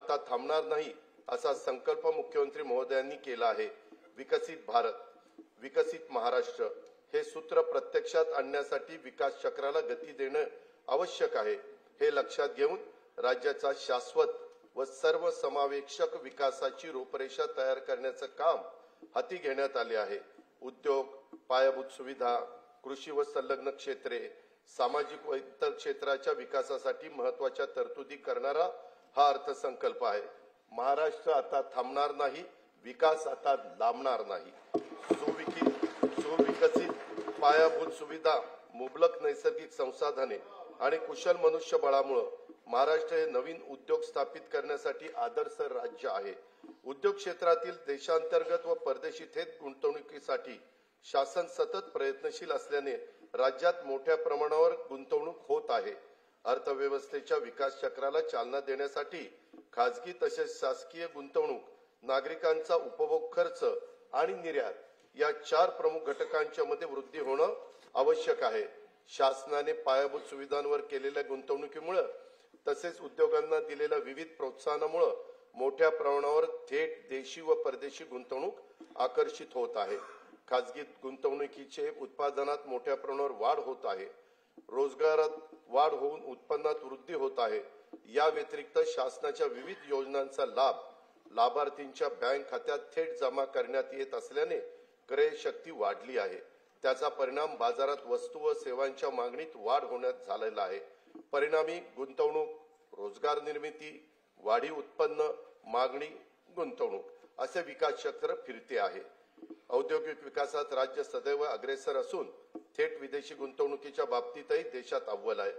आता थांबणार नाही असा संकल्प मुख्यमंत्री महोदयांनी केला आहे। विकसित भारत, विकसित महाराष्ट्र हे सूत्र प्रत्यक्षात आणण्यासाठी विकास चक्राला गती देणे आवश्यक आहे। हे लक्षात घेऊन राज्याचा शाश्वत व सर्वसमावेशक विकासाची रूपरेषा तयार करण्याचे काम हाती घेण्यात आले आहे। उद्योग, पायाभूत सुविधा, कृषी व संलग्न क्षेत्रे, सामाजिक व इतर क्षेत्राच्या विकासासाठी महत्त्वाच्या तरतुदी करणारा हा अर्थसंकल्प आहे। महाराष्ट्र आता थांबणार नाही, विकास आता लांबणार नाही। सुविकसित पायाभूत सुविधा, मुबलक नैसर्गिक संसाधने आणि कुशल मनुष्यबळामुळे महाराष्ट्र हे नवीन उद्योग स्थापित करण्यासाठी आदर्श राज्य आहे। उद्योग क्षेत्रातील देशांतर्गत व परदेशी थेट गुंतवणुकीसाठी शासन सतत प्रयत्नशील असल्याने राज्यात मोठ्या प्रमाणावर गुंतवणूक होत आहे। अर्थव्यवस्थेच्या विकास चक्राला चालना देण्यासाठी खासगी तसेच शासकीय गुंतवणूक, नागरिकांचा उपभोग खर्च आणि निर्यात या 4 प्रमुख घटकांच्या मध्ये वृद्धी होणे आवश्यक आहे। शासनाने पायाभूत सुविधांवर केलेल्या गुंतवणुकीमुळे तसेच उद्योगांना दिलेल्या विविध प्रोत्साहनामुळे मोठ्या प्रमाणावर थेट देशी व परदेशी गुंतवणूक आकर्षित होत आहे। खासगी गुंतवणुकीचे उत्पादनात मोठ्या प्रमाणावर वाढ होत आहे। रोजगारात वाढ होऊन उत्पन्नात वृद्धी होत आहे। या व्यतिरिक्त शासनाच्या विविध योजनांचा लाभ लाभार्थींच्या बँक खात्यात थेट जमा करण्यात येत असल्याने क्रय शक्ती वाढली आहे। त्याचा परिणाम बाजारात वस्तू व सेवांच्या मागणीत वाढ होण्यात झालेला आहे। परिणामी गुंतवणूक, रोजगार निर्मिती, वाढीव उत्पन्न, मागणी, गुंतवणूक असे विकास चक्र फिरते आहे। औद्योगिक विकासात राज्य सदैव अग्रेसर असून थेट विदेशी गुंतवणुकीच्या बाबतीतही देशात अव्वल आहे।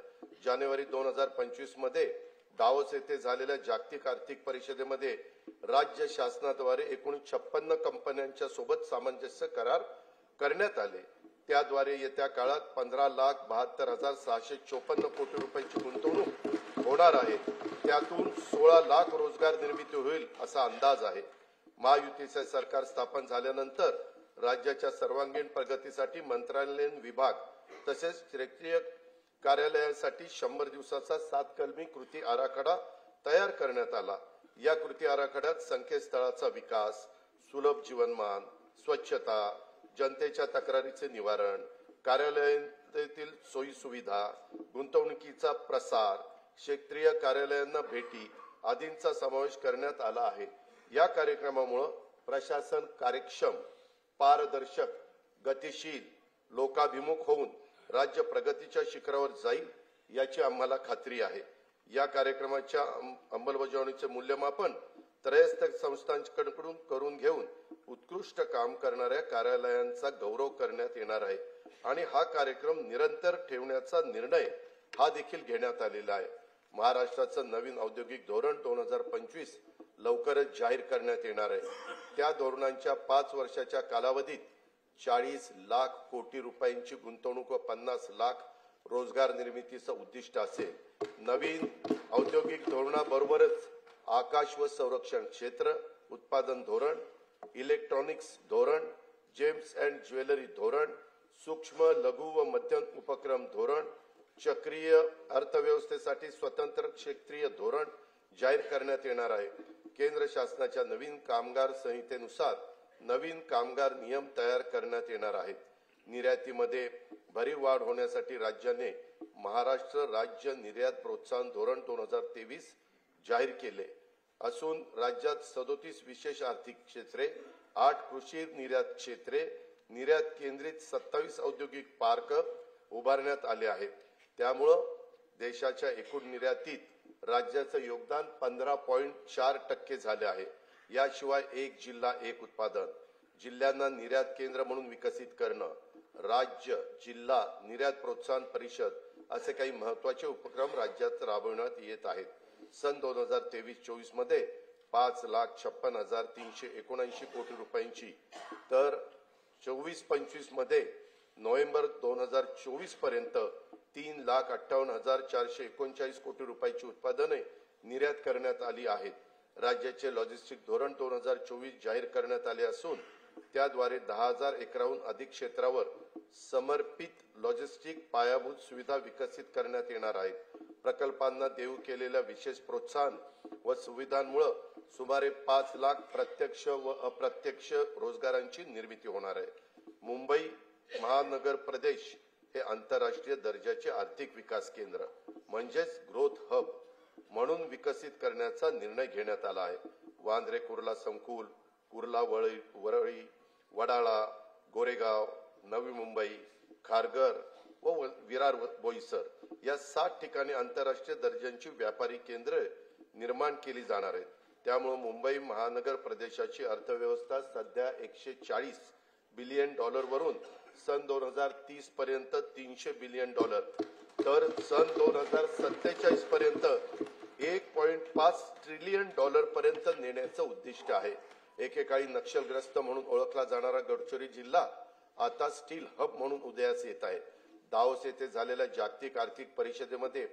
जानेवारी 2025 मध्ये दावोस येथे झालेल्या जागतिक आर्थिक परिषदेमध्ये राज्य शासनाद्वारे एकूण 56 कंपन्यांच्या सोबत सामंजस्य करार करण्यात आले। त्याद्वारे येत्या काळात 15,72,654 कोटी रुपयांची गुंतवणूक होणार आहे। त्यातून 16 लाख रोजगार निर्मिती होईल असा अंदाज आहे। महायुतीचे सरकार स्थापन झाल्यानंतर राज्याच्या सर्वांगीण प्रगतीसाठी मंत्रालयीन विभाग तसेच क्षेत्रीय कार्यालयासाठी 100 दिवसाचा 7 कलमी कृती आराखडा तयार करण्यात आला। या कृती आराखड्यात संकेतस्थळाचा विकास, सुलभ जीवनमान, स्वच्छता, जनतेच्या तक्रारीचे निवारण, कार्यालयातील सोयी सुविधा, गुंतवणुकीचा प्रसार, क्षेत्रीय कार्यालयांना भेटी आदींचा समावेश करण्यात आला आहे। या कार्यक्रमामुळे प्रशासन कार्यक्षम, पारदर्शक, गतिशील, लोकाभिमुख होऊन राज्य प्रगतीच्या शिखरावर जाईल याची आम्हाला खात्री आहे। या कार्यक्रमाच्या अंमलबजावणीचे मूल्यमापन त्रयस्थ संस्थांकडून करून घेऊन उत्कृष्ट काम करणाऱ्या कार्यालयांचा गौरव करण्यात येणार आहे आणि हा कार्यक्रम निरंतर ठेवण्याचा निर्णय हा देखील घेण्यात आलेला आहे। महाराष्ट्राचं नवीन औद्योगिक धोरण 2025 लवकरच जाहीर करण्यात येणार आहे। त्या धोरणांच्या 5 वर्षाच्या कालावधीत 40 लाख कोटी रुपयांची गुंतवणूक व 50 लाख रोजगार निर्मितीचं उद्दिष्ट असेल। नवीन औद्योगिक धोरणाबरोबरच आकाश व संरक्षण क्षेत्र उत्पादन धोरण, इलेक्ट्रॉनिक्स धोरण, जेम्स अँड ज्वेलरी धोरण, सूक्ष्म, लघु व मध्यम उपक्रम धोरण, चक्रीय अर्थव्यवस्थेसाठी स्वतंत्र क्षेत्रीय धोरण जाहीर करण्यात येणार आहे। केंद्र शासनाच्या नवीन कामगार संहितेनुसार नवीन कामगार नियम तयार करण्यात येणार आहेत। निर्यातीमध्ये भरीव वाढ होण्यासाठी राज्याने महाराष्ट्र राज्य निर्यात प्रोत्साहन धोरण 2023 जाहीर केले असून राज्यात 37 विशेष आर्थिक क्षेत्रे, 8 कृषी निर्यात क्षेत्रे, निर्यात केंद्रित 27 औद्योगिक पार्क उभारण्यात आले आहेत। त्यामुळे देशाच्या एकूण निर्यातीत राज्याचं योगदान 15.4% झाले आहे। याशिवाय एक जिल्हा एक उत्पादन, जिल्ह्यांना निर्यात केंद्र म्हणून विकसित करणं, राज्य जिल्हा निर्यात प्रोत्साहन परिषद असे काही महत्त्वाचे उपक्रम राज्यात राबवण्यात येत आहेत। सन 2023-24 मध्ये 5,56,379 कोटी रुपयांची तर 24-25 मध्ये नोव्हेंबर 2024 पर्यंत 3,58,439 कोटी रुपयांची उत्पादने निर्यात करण्यात आली आहेत। राज्याचे लॉजिस्टिक धोरण 2024 जाहीर करण्यात आले असून त्याद्वारे 10,000 एकराहून अधिक क्षेत्रावर समर्पित लॉजिस्टिक पायाभूत सुविधा विकसित करण्यात येणार आहेत। प्रकल्पांना देऊ केलेल्या विशेष प्रोत्साहन व सुविधांमुळे सुमारे 5 लाख प्रत्यक्ष व अप्रत्यक्ष रोजगारांची निर्मिती होणार आहे। मुंबई महानगर प्रदेश हे आंतरराष्ट्रीय दर्जाचे आर्थिक विकास केंद्र म्हणजेच ग्रोथ हब म्हणून विकसित करण्याचा निर्णय घेण्यात आला आहे। वांद्रे कुर्ला संकुल, कुर्ला वरळी, वडाळा, गोरेगाव, नवी मुंबई, खारघर व विरार बोईसर या 7 ठिकाणी आंतरराष्ट्रीय दर्जाची व्यापारी केंद्र निर्माण केली जाणार आहेत। त्यामुळे मुंबई महानगर प्रदेशाची अर्थव्यवस्था सध्या 140 बिलियन डॉलर वरून सन 2030 पर्यंत 300 बिलियन डॉलर तर सन 2047 पर्यंत 1.5 ट्रिलियन डॉलर पर्यंत नेण्याचं उद्दिष्ट आहे। एकेकाळी नक्षलग्रस्त म्हणून ओळखला जाणारा गडचिरोली जिल्हा आता स्टील हब म्हणून उदयास येत आहे। दावोस येथे झालेल्या जागतिक आर्थिक परिषदेमध्ये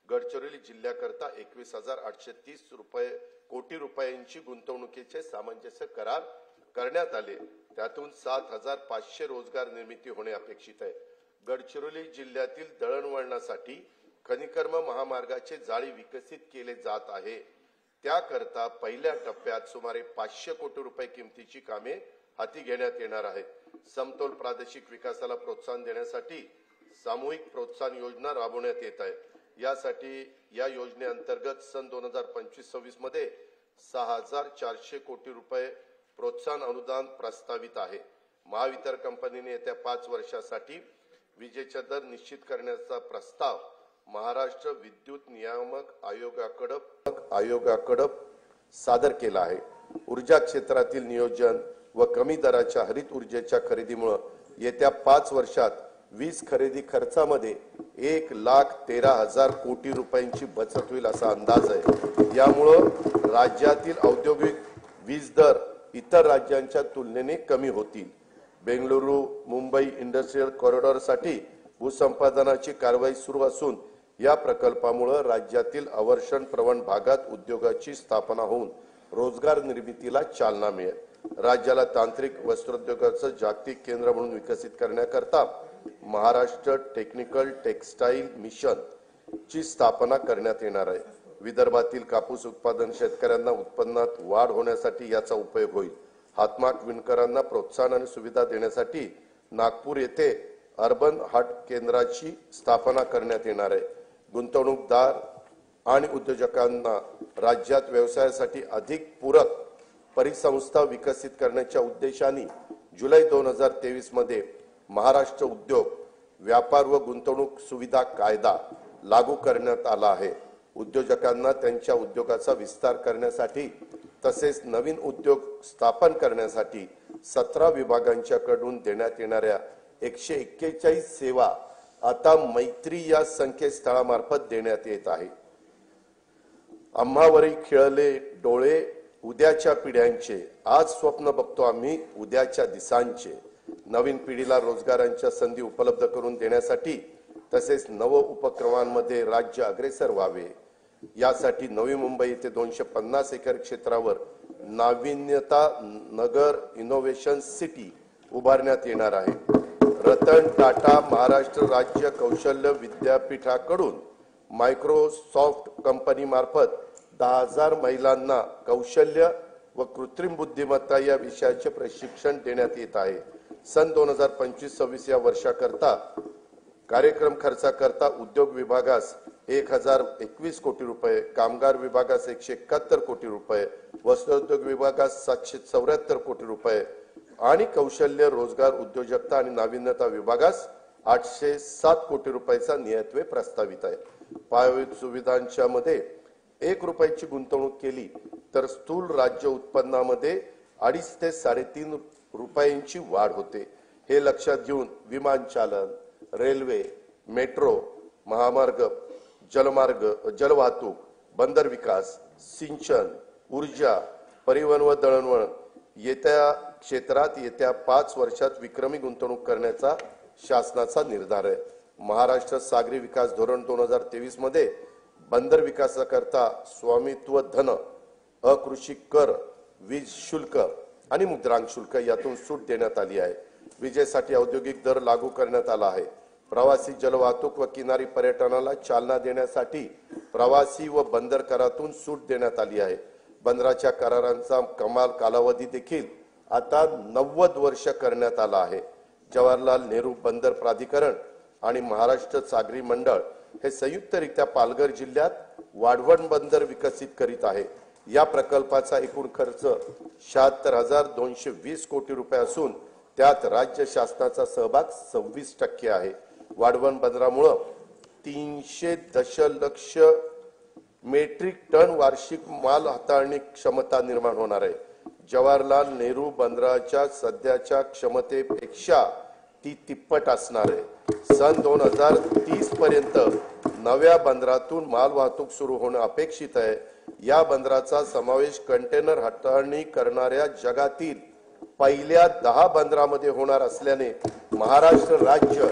गडचिरोली जिल्ह्याकरता 21,830 कोटी रुपयांची गुंतवणुकीचे सामंजस्य करार करण्यात आले। त्यातून 7,500 रोजगार निर्मिती होणे अपेक्षित आहे। गडचिरोली जिल्ह्यातील दळणवळणासाठी खनिकर्म महामार्गाचे जाळी विकसित केले जात आहे। त्याकरता पहिल्या टप्प्यात सुमारे 500 कोटी रुपये किमतीची कामे हाती घेण्यात येणार आहेत। समतोल प्रादेशिक विकासाला प्रोत्साहन देण्यासाठी सामूहिक प्रोत्साहन योजना राबवण्यात येत आहे। यासाठी या योजनेअंतर्गत सन 2025-26 मध्ये 6,400 कोटी रुपये प्रोत्साहन अनुदान प्रस्तावित आहे। महावितरण कंपनीने येत्या 5 वर्षासाठी विजेचा दर निश्चित करण्याचा प्रस्ताव महाराष्ट्र विद्युत नियामक आयोगाकडे सादर केला आहे। ऊर्जा क्षेत्रातील नियोजन व कमी दराच्या हरित ऊर्जेच्या खरेदीमुळे येत्या 5 वर्षात वीज खरेदी खर्चामध्ये 1,13,000 कोटी रुपयांची बचत होईल असा अंदाज आहे। यामुळे राज्यातील औद्योगिक वीज दर इतर राज्यांच्या तुलनेने कमी होतील। बेंगळुरू मुंबई इंडस्ट्रियल कॉरिडॉरसाठी भूसंपादनाची कारवाई सुरू असून या प्रकल्पामुळे राज्यातील अवर्षण प्रवण भागात उद्योगाची स्थापना होऊन रोजगार निर्मितीला चालना मिळेल। राज्याला तांत्रिक वस्त्रोद्योगाचं जागतिक केंद्र म्हणून विकसित करण्याकरता महाराष्ट्र टेक्निकल टेक्सटाईल मिशन ची स्थापना करण्यात येणार आहे। विदर्भातील कापूस उत्पादन शेतकऱ्यांना उत्पन्नात वाढ होण्यासाठी याचा उपयोग होईल। हातमाग विणकरांना प्रोत्साहन आणि सुविधा देण्यासाठी नागपूर येथे अर्बन हाट केंद्राची स्थापना करण्यात येणार आहे। गुंतवणूकदार आणि उद्योजकांना राज्यात व्यवसायासाठी अधिक पूरक परिसंस्था विकसित करण्याच्या उद्देशाने जुलै 2023 मध्ये महाराष्ट्र उद्योग व्यापार व गुंतवणूक सुविधा कायदा लागू करण्यात आला आहे। उद्योजकांना त्यांच्या उद्योगाचा विस्तार करण्यासाठी तसेच नवीन उद्योग स्थापन करण्यासाठी 17 विभागांच्याकडून देण्यात येणाऱ्या 141 सेवा आता मैत्री या संकेतस्थळामार्फत देण्यात येत आहे। आम्हावरी खिळले डोळे उद्याच्या पिढ्यांचे, आज स्वप्न बघतो आम्ही उद्याच्या दिसांचे। नवीन पिढीला रोजगारांच्या संधी उपलब्ध करून देण्यासाठी तसेच नव उपक्रमांमध्ये राज्य अग्रेसर व्हावे यासाठी नवी मुंबई येथे 250 एकर क्षेत्रावर नाविन्यता नगर इनोव्हेशन सिटी उभारण्यात येणार आहे। रतन टाटा महाराष्ट्र राज्य कौशल्य विद्यापीठाकडून मायक्रोसॉफ्ट कंपनी मार्फत 10,000 महिलांना कौशल्य व कृत्रिम बुद्धिमत्ता या विषयाचे प्रशिक्षण देण्यात येत आहे। सन 2025-26 या वर्षाकरता कार्यक्रम खर्चाकरता उद्योग विभागास 1,021 कोटी रुपये, कामगार विभागास 171 कोटी रुपये, वस्त्रोद्योग विभागास 774 कोटी रुपये आणि कौशल्य रोजगार उद्योजकता आणि नाविन्यता विभागास 807 कोटी रुपयाचा नियतव्यय प्रस्तावित आहे। पायाभूत सुविधांच्या मध्ये 1 रुपयाची गुंतवणूक केली तर स्थूल राज्य उत्पन्नामध्ये 2.5 ते 3.5 रुपयांची वाढ होते। हे लक्षात घेऊन विमानचालन, रेल्वे, मेट्रो, महामार्ग, जलमार्ग, जलवाहतूक, बंदर विकास, सिंचन, ऊर्जा, परिवहन व दळणवळण येत्या क्षेत्रात येत्या 5 वर्षात विक्रमी गुंतवणूक करण्याचा शासनाचा निर्धार आहे। महाराष्ट्र सागरी विकास धोरण 2023 मध्ये बंदर विकासाकरता स्वामित्व धन, अकृषी कर, वीज शुल्क आणि मुद्रांक शुल्क यातून सूट देण्यात आली आहे। विजेसाठी औद्योगिक दर लागू करण्यात आला आहे। प्रवासी जलवाहतूक व किनारी पर्यटनाला चालना देण्यासाठी प्रवासी व बंदर करातून सूट देण्यात आली आहे। बंदराच्या करारांचा कमाल कालावधी देखील आता 90 वर्ष करण्यात आला आहे। जवाहरलाल नेहरू बंदर प्राधिकरण आणि महाराष्ट्र सागरी मंडळ हे संयुक्तरित्या पालघर जिल्ह्यात वाढवण बंदर विकसित करीत आहे। या प्रकल्पाचा एकूण खर्च 76,220 कोटी रुपये असून त्यात राज्य शासनाचा सहभाग 26% आहे। वाढवण बंदरामुळे 300 दशलक्ष मेट्रिक टन वार्षिक माल हाताळणी क्षमता निर्माण होणार आहे। जवाहरलाल नेहरू बंदराच्या सध्याच्या क्षमतेपेक्षा ती तिप्पट असणार आहे। सन 2030 पर्यंत नव्या बंदरातून माल वाहतूक सुरू होणे अपेक्षित आहे। या बंदराचा समावेश कंटेनर हाताळणी करणाऱ्या जगातील पहिल्या 10 बंदरामध्ये होणार असल्याने महाराष्ट्र राज्य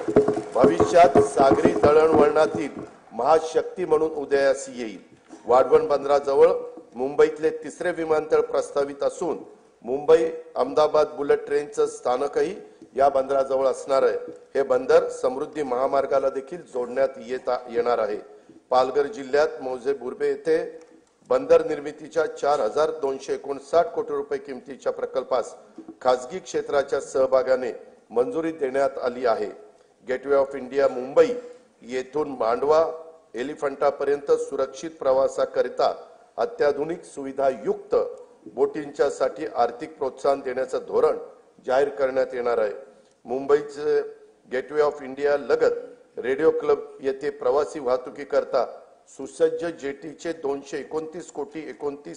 भविष्यात सागरी दळणवळणातील महाशक्ती म्हणून उदयास येईल। वाढवण बंदराजवळ मुंबईतले 3रे विमानतळ प्रस्तावित असून मुंबई अहमदाबाद बुलेट ट्रेनचं स्थानकही या बंदराजवळ असणार आहे। हे बंदर समृद्धी महामार्गाला देखील जोडण्यात येणार आहे। पालघर जिल्ह्यात मौजे बुर्बे येथे बंदर निर्मितीच्या 4,259 कोटी रुपये किमतीच्या प्रकल्पास खासगी क्षेत्राच्या सहभागाने मंजुरी देण्यात आली आहे। गेटवे ऑफ इंडिया मुंबई येथून मांडवा एलिफंटापर्यंत सुरक्षित प्रवासाकरिता अत्याधुनिक सुविधायुक्त बोटींच्या साठी आर्थिक प्रोत्साहन देण्याचे धोरण जाहीर करण्यात येणार आहे। मुंबईचे गेटवे ऑफ इंडिया लगत रेडिओ क्लब येथे प्रवासी वाहतुकीकरता सुसज्ज जेटीचे 229 कोटी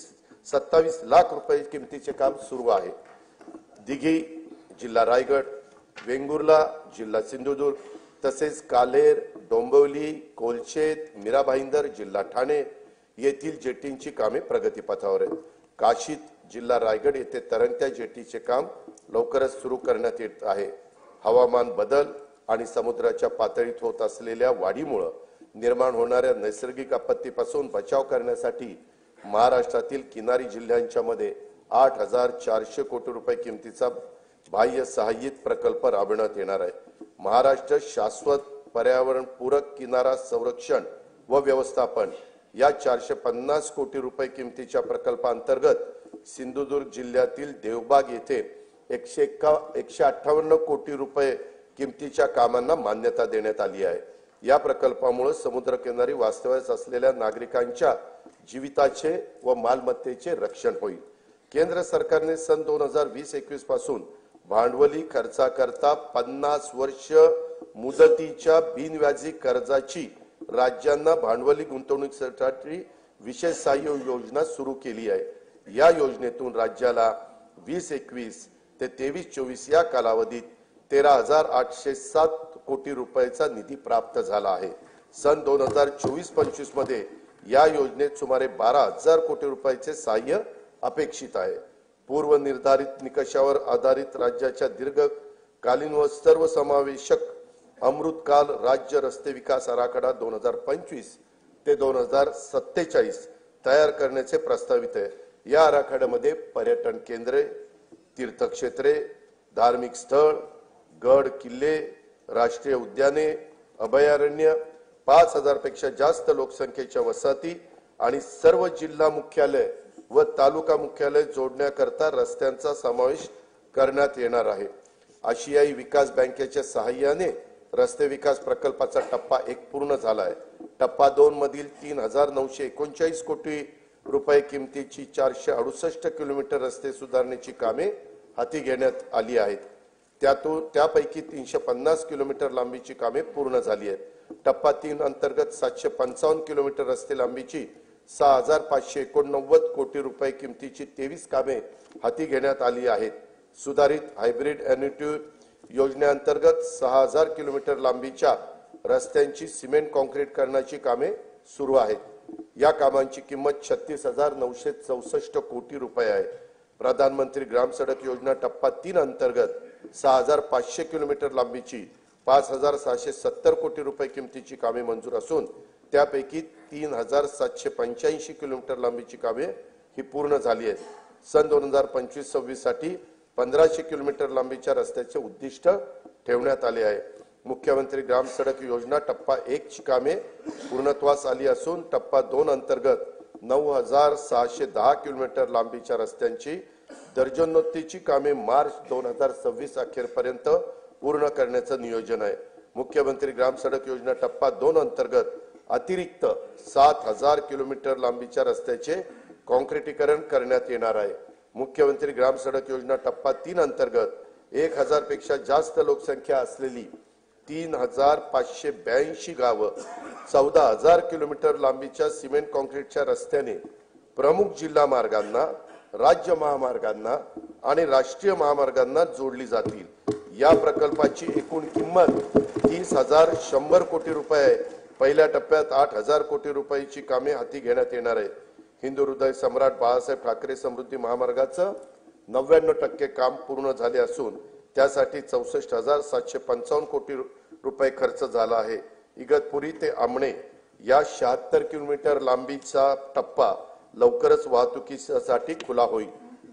27 लाख रुपये किमतीचे काम सुरू आहे। दिघी जिल्हा रायगड, वेंगुर्ला जिल्हा सिंधुदुर्ग तसेच कालेर, डोंबिवली, कोलशेत, मीरा भाईंदर जिल्हा ठाणे येथील जेटींची कामे प्रगतीपथावर आहेत। काशीत जिल्हा रायगड येथे तरंगत्या जेटीचे काम लवकरच सुरू करण्यात येत आहे। हवामान बदल आणि समुद्राच्या पातळीत होत असलेल्या वाढीमुळे निर्माण होणाऱ्या नैसर्गिक आपत्तीपासून बचाव करण्यासाठी महाराष्ट्रातील किनारी जिल्ह्यांच्या मध्ये 8,400 कोटी रुपये किमतीचा बाह्य सहाय्यित प्रकल्प राबविण्यात येणार आहे। महाराष्ट्र शाश्वत पर्यावरण पूरक किनारा संरक्षण व व्यवस्थापन या 450 कोटी रुपये किमतीच्या प्रकल्पांतर्गत सिंधुदुर्ग जिल्ह्यातील देवबाग येथे 158 कोटी रुपये किमतीच्या कामांना मान्यता देण्यात आली आहे। या प्रकल्पामुळे समुद्रकिनारी वास्तव्यास असलेल्या नागरिकांच्या जीविताचे व मालमत्तेचे रक्षण होईल। केंद्र सरकारने सन 2020-21 पासून भांडवली खर्चाकरता 50 वर्ष मुदतीच्या बिनव्याजी कर्जाची राज्यांना भांडवली गुंतवणुकीसाठी विशेष सहाय्य योजना सुरू केली आहे। या योजनेतून राज्याला 2021 ते 23-24 या कालावधीत 13,807 कोटी रुपयाचा निधी प्राप्त झाला आहे। सन 2024-25 मध्ये या योजनेत सुमारे 12,000 कोटी रुपयाचे सहाय्य अपेक्षित आहे। पूर्व निर्धारित निकषावर आधारित राज्याच्या दीर्घकालीन व सर्वसमावेशक अमृतकाल राज्य रस्ते विकास आराखडा 2025 ते 2047 तयार करण्याचे प्रस्तावित आहे। या आराखड्यामध्ये पर्यटन केंद्रे, तीर्थक्षेत्रे, धार्मिक स्थळ, गड किल्ले, राष्ट्रीय उद्याने, अभयारण्य, 5,000 पेक्षा जास्त लोकसंख्येच्या वसाहती आणि सर्व जिल्हा मुख्यालय व तालुका मुख्यालय जोडण्याकरता रस्त्यांचा समावेश करण्यात येणार आहे। आशियाई विकास बँकेच्या सहाय्याने रस्ते विकास प्रकल्पाचा टप्पा 1 पूर्ण झाला आहे। टप्पा 2 मधील 3,939 कोटी रुपये किमतीची 468 किलोमीटर रस्ते सुधारण्याची कामे हाती घेण्यात आली आहेत। त्यापैकी 350 किलोमीटर लांबीची कामे पूर्ण झाली आहेत। टप्पा 3 अंतर्गत 755 किलोमीटर रस्ते लांबीची 6,589 कोटी रुपये किमतीची 23 कामे हाती घेण्यात आली आहेत। सुधारित हायब्रिड एन्युटी योजनेअंतर्गत 6,000 किलोमीटर लांबीच्या रस्त्यांची सिमेंट कॉन्क्रीट करण्याची कामे सुरू आहेत। या कामांची किंमत 36,964 कोटी रुपये आहे। प्रधानमंत्री ग्राम सडक योजना टप्पा 3 अंतर्गत 6,500 किलोमीटर लांबीची 5,670 कोटी रुपये किमतीची कामे मंजूर असून त्यापैकी 3,785 किलोमीटर लांबीची कामे ही पूर्ण झाली आहेत। सन 2025-26 साठी 1,500 किलोमीटर लांबीच्या रस्त्याचे उद्दिष्ट ठेवण्यात आले आहे। मुख्यमंत्री ग्राम सडक योजना टप्पा 1 ची कामे पूर्णत्वास आली असून टप्पा 2 अंतर्गत 9,610 किलोमीटर लांबीच्या रस्त्यांची दर्जनोत्तीची कामे मार्च 2026 अखेरपर्यंत पूर्ण करण्याचं नियोजन आहे। मुख्यमंत्री ग्राम सडक योजना टप्पा 2 अंतर्गत अतिरिक्त 7,000 किलोमीटर लांबीच्या रस्त्याचे कॉन्क्रिटीकरण करण्यात येणार आहे। मुख्यमंत्री ग्राम सडक योजना टप्पा 3 अंतर्गत 1,000 पेक्षा जास्त लोकसंख्या असलेली 3,582 गावं 14,000 किलोमीटर लांबीच्या सिमेंट कॉन्क्रीटच्या रस्त्याने प्रमुख जिल्हा मार्गांना, राज्य महामार्गांना आणि राष्ट्रीय महामार्गांना जोडली जातील। या प्रकल्पाची एकूण किंमत 30,100 कोटी रुपये, पहिल्या टप्प्यात 8,000 कोटी रुपयाची कामे हाती घेण्यात येणार आहे। हिंदू हृदय सम्राट बाळासाहेब ठाकरे समृद्धी महामार्गाचं 99% काम पूर्ण झाले असून त्यासाठी 64,755 कोटी रुपये खर्च झाला आहे। इगतपुरी ते आमणे या 76 किलोमीटर लांबीचा टप्पा लवकरच वाहतुकीसाठी खुला होईल।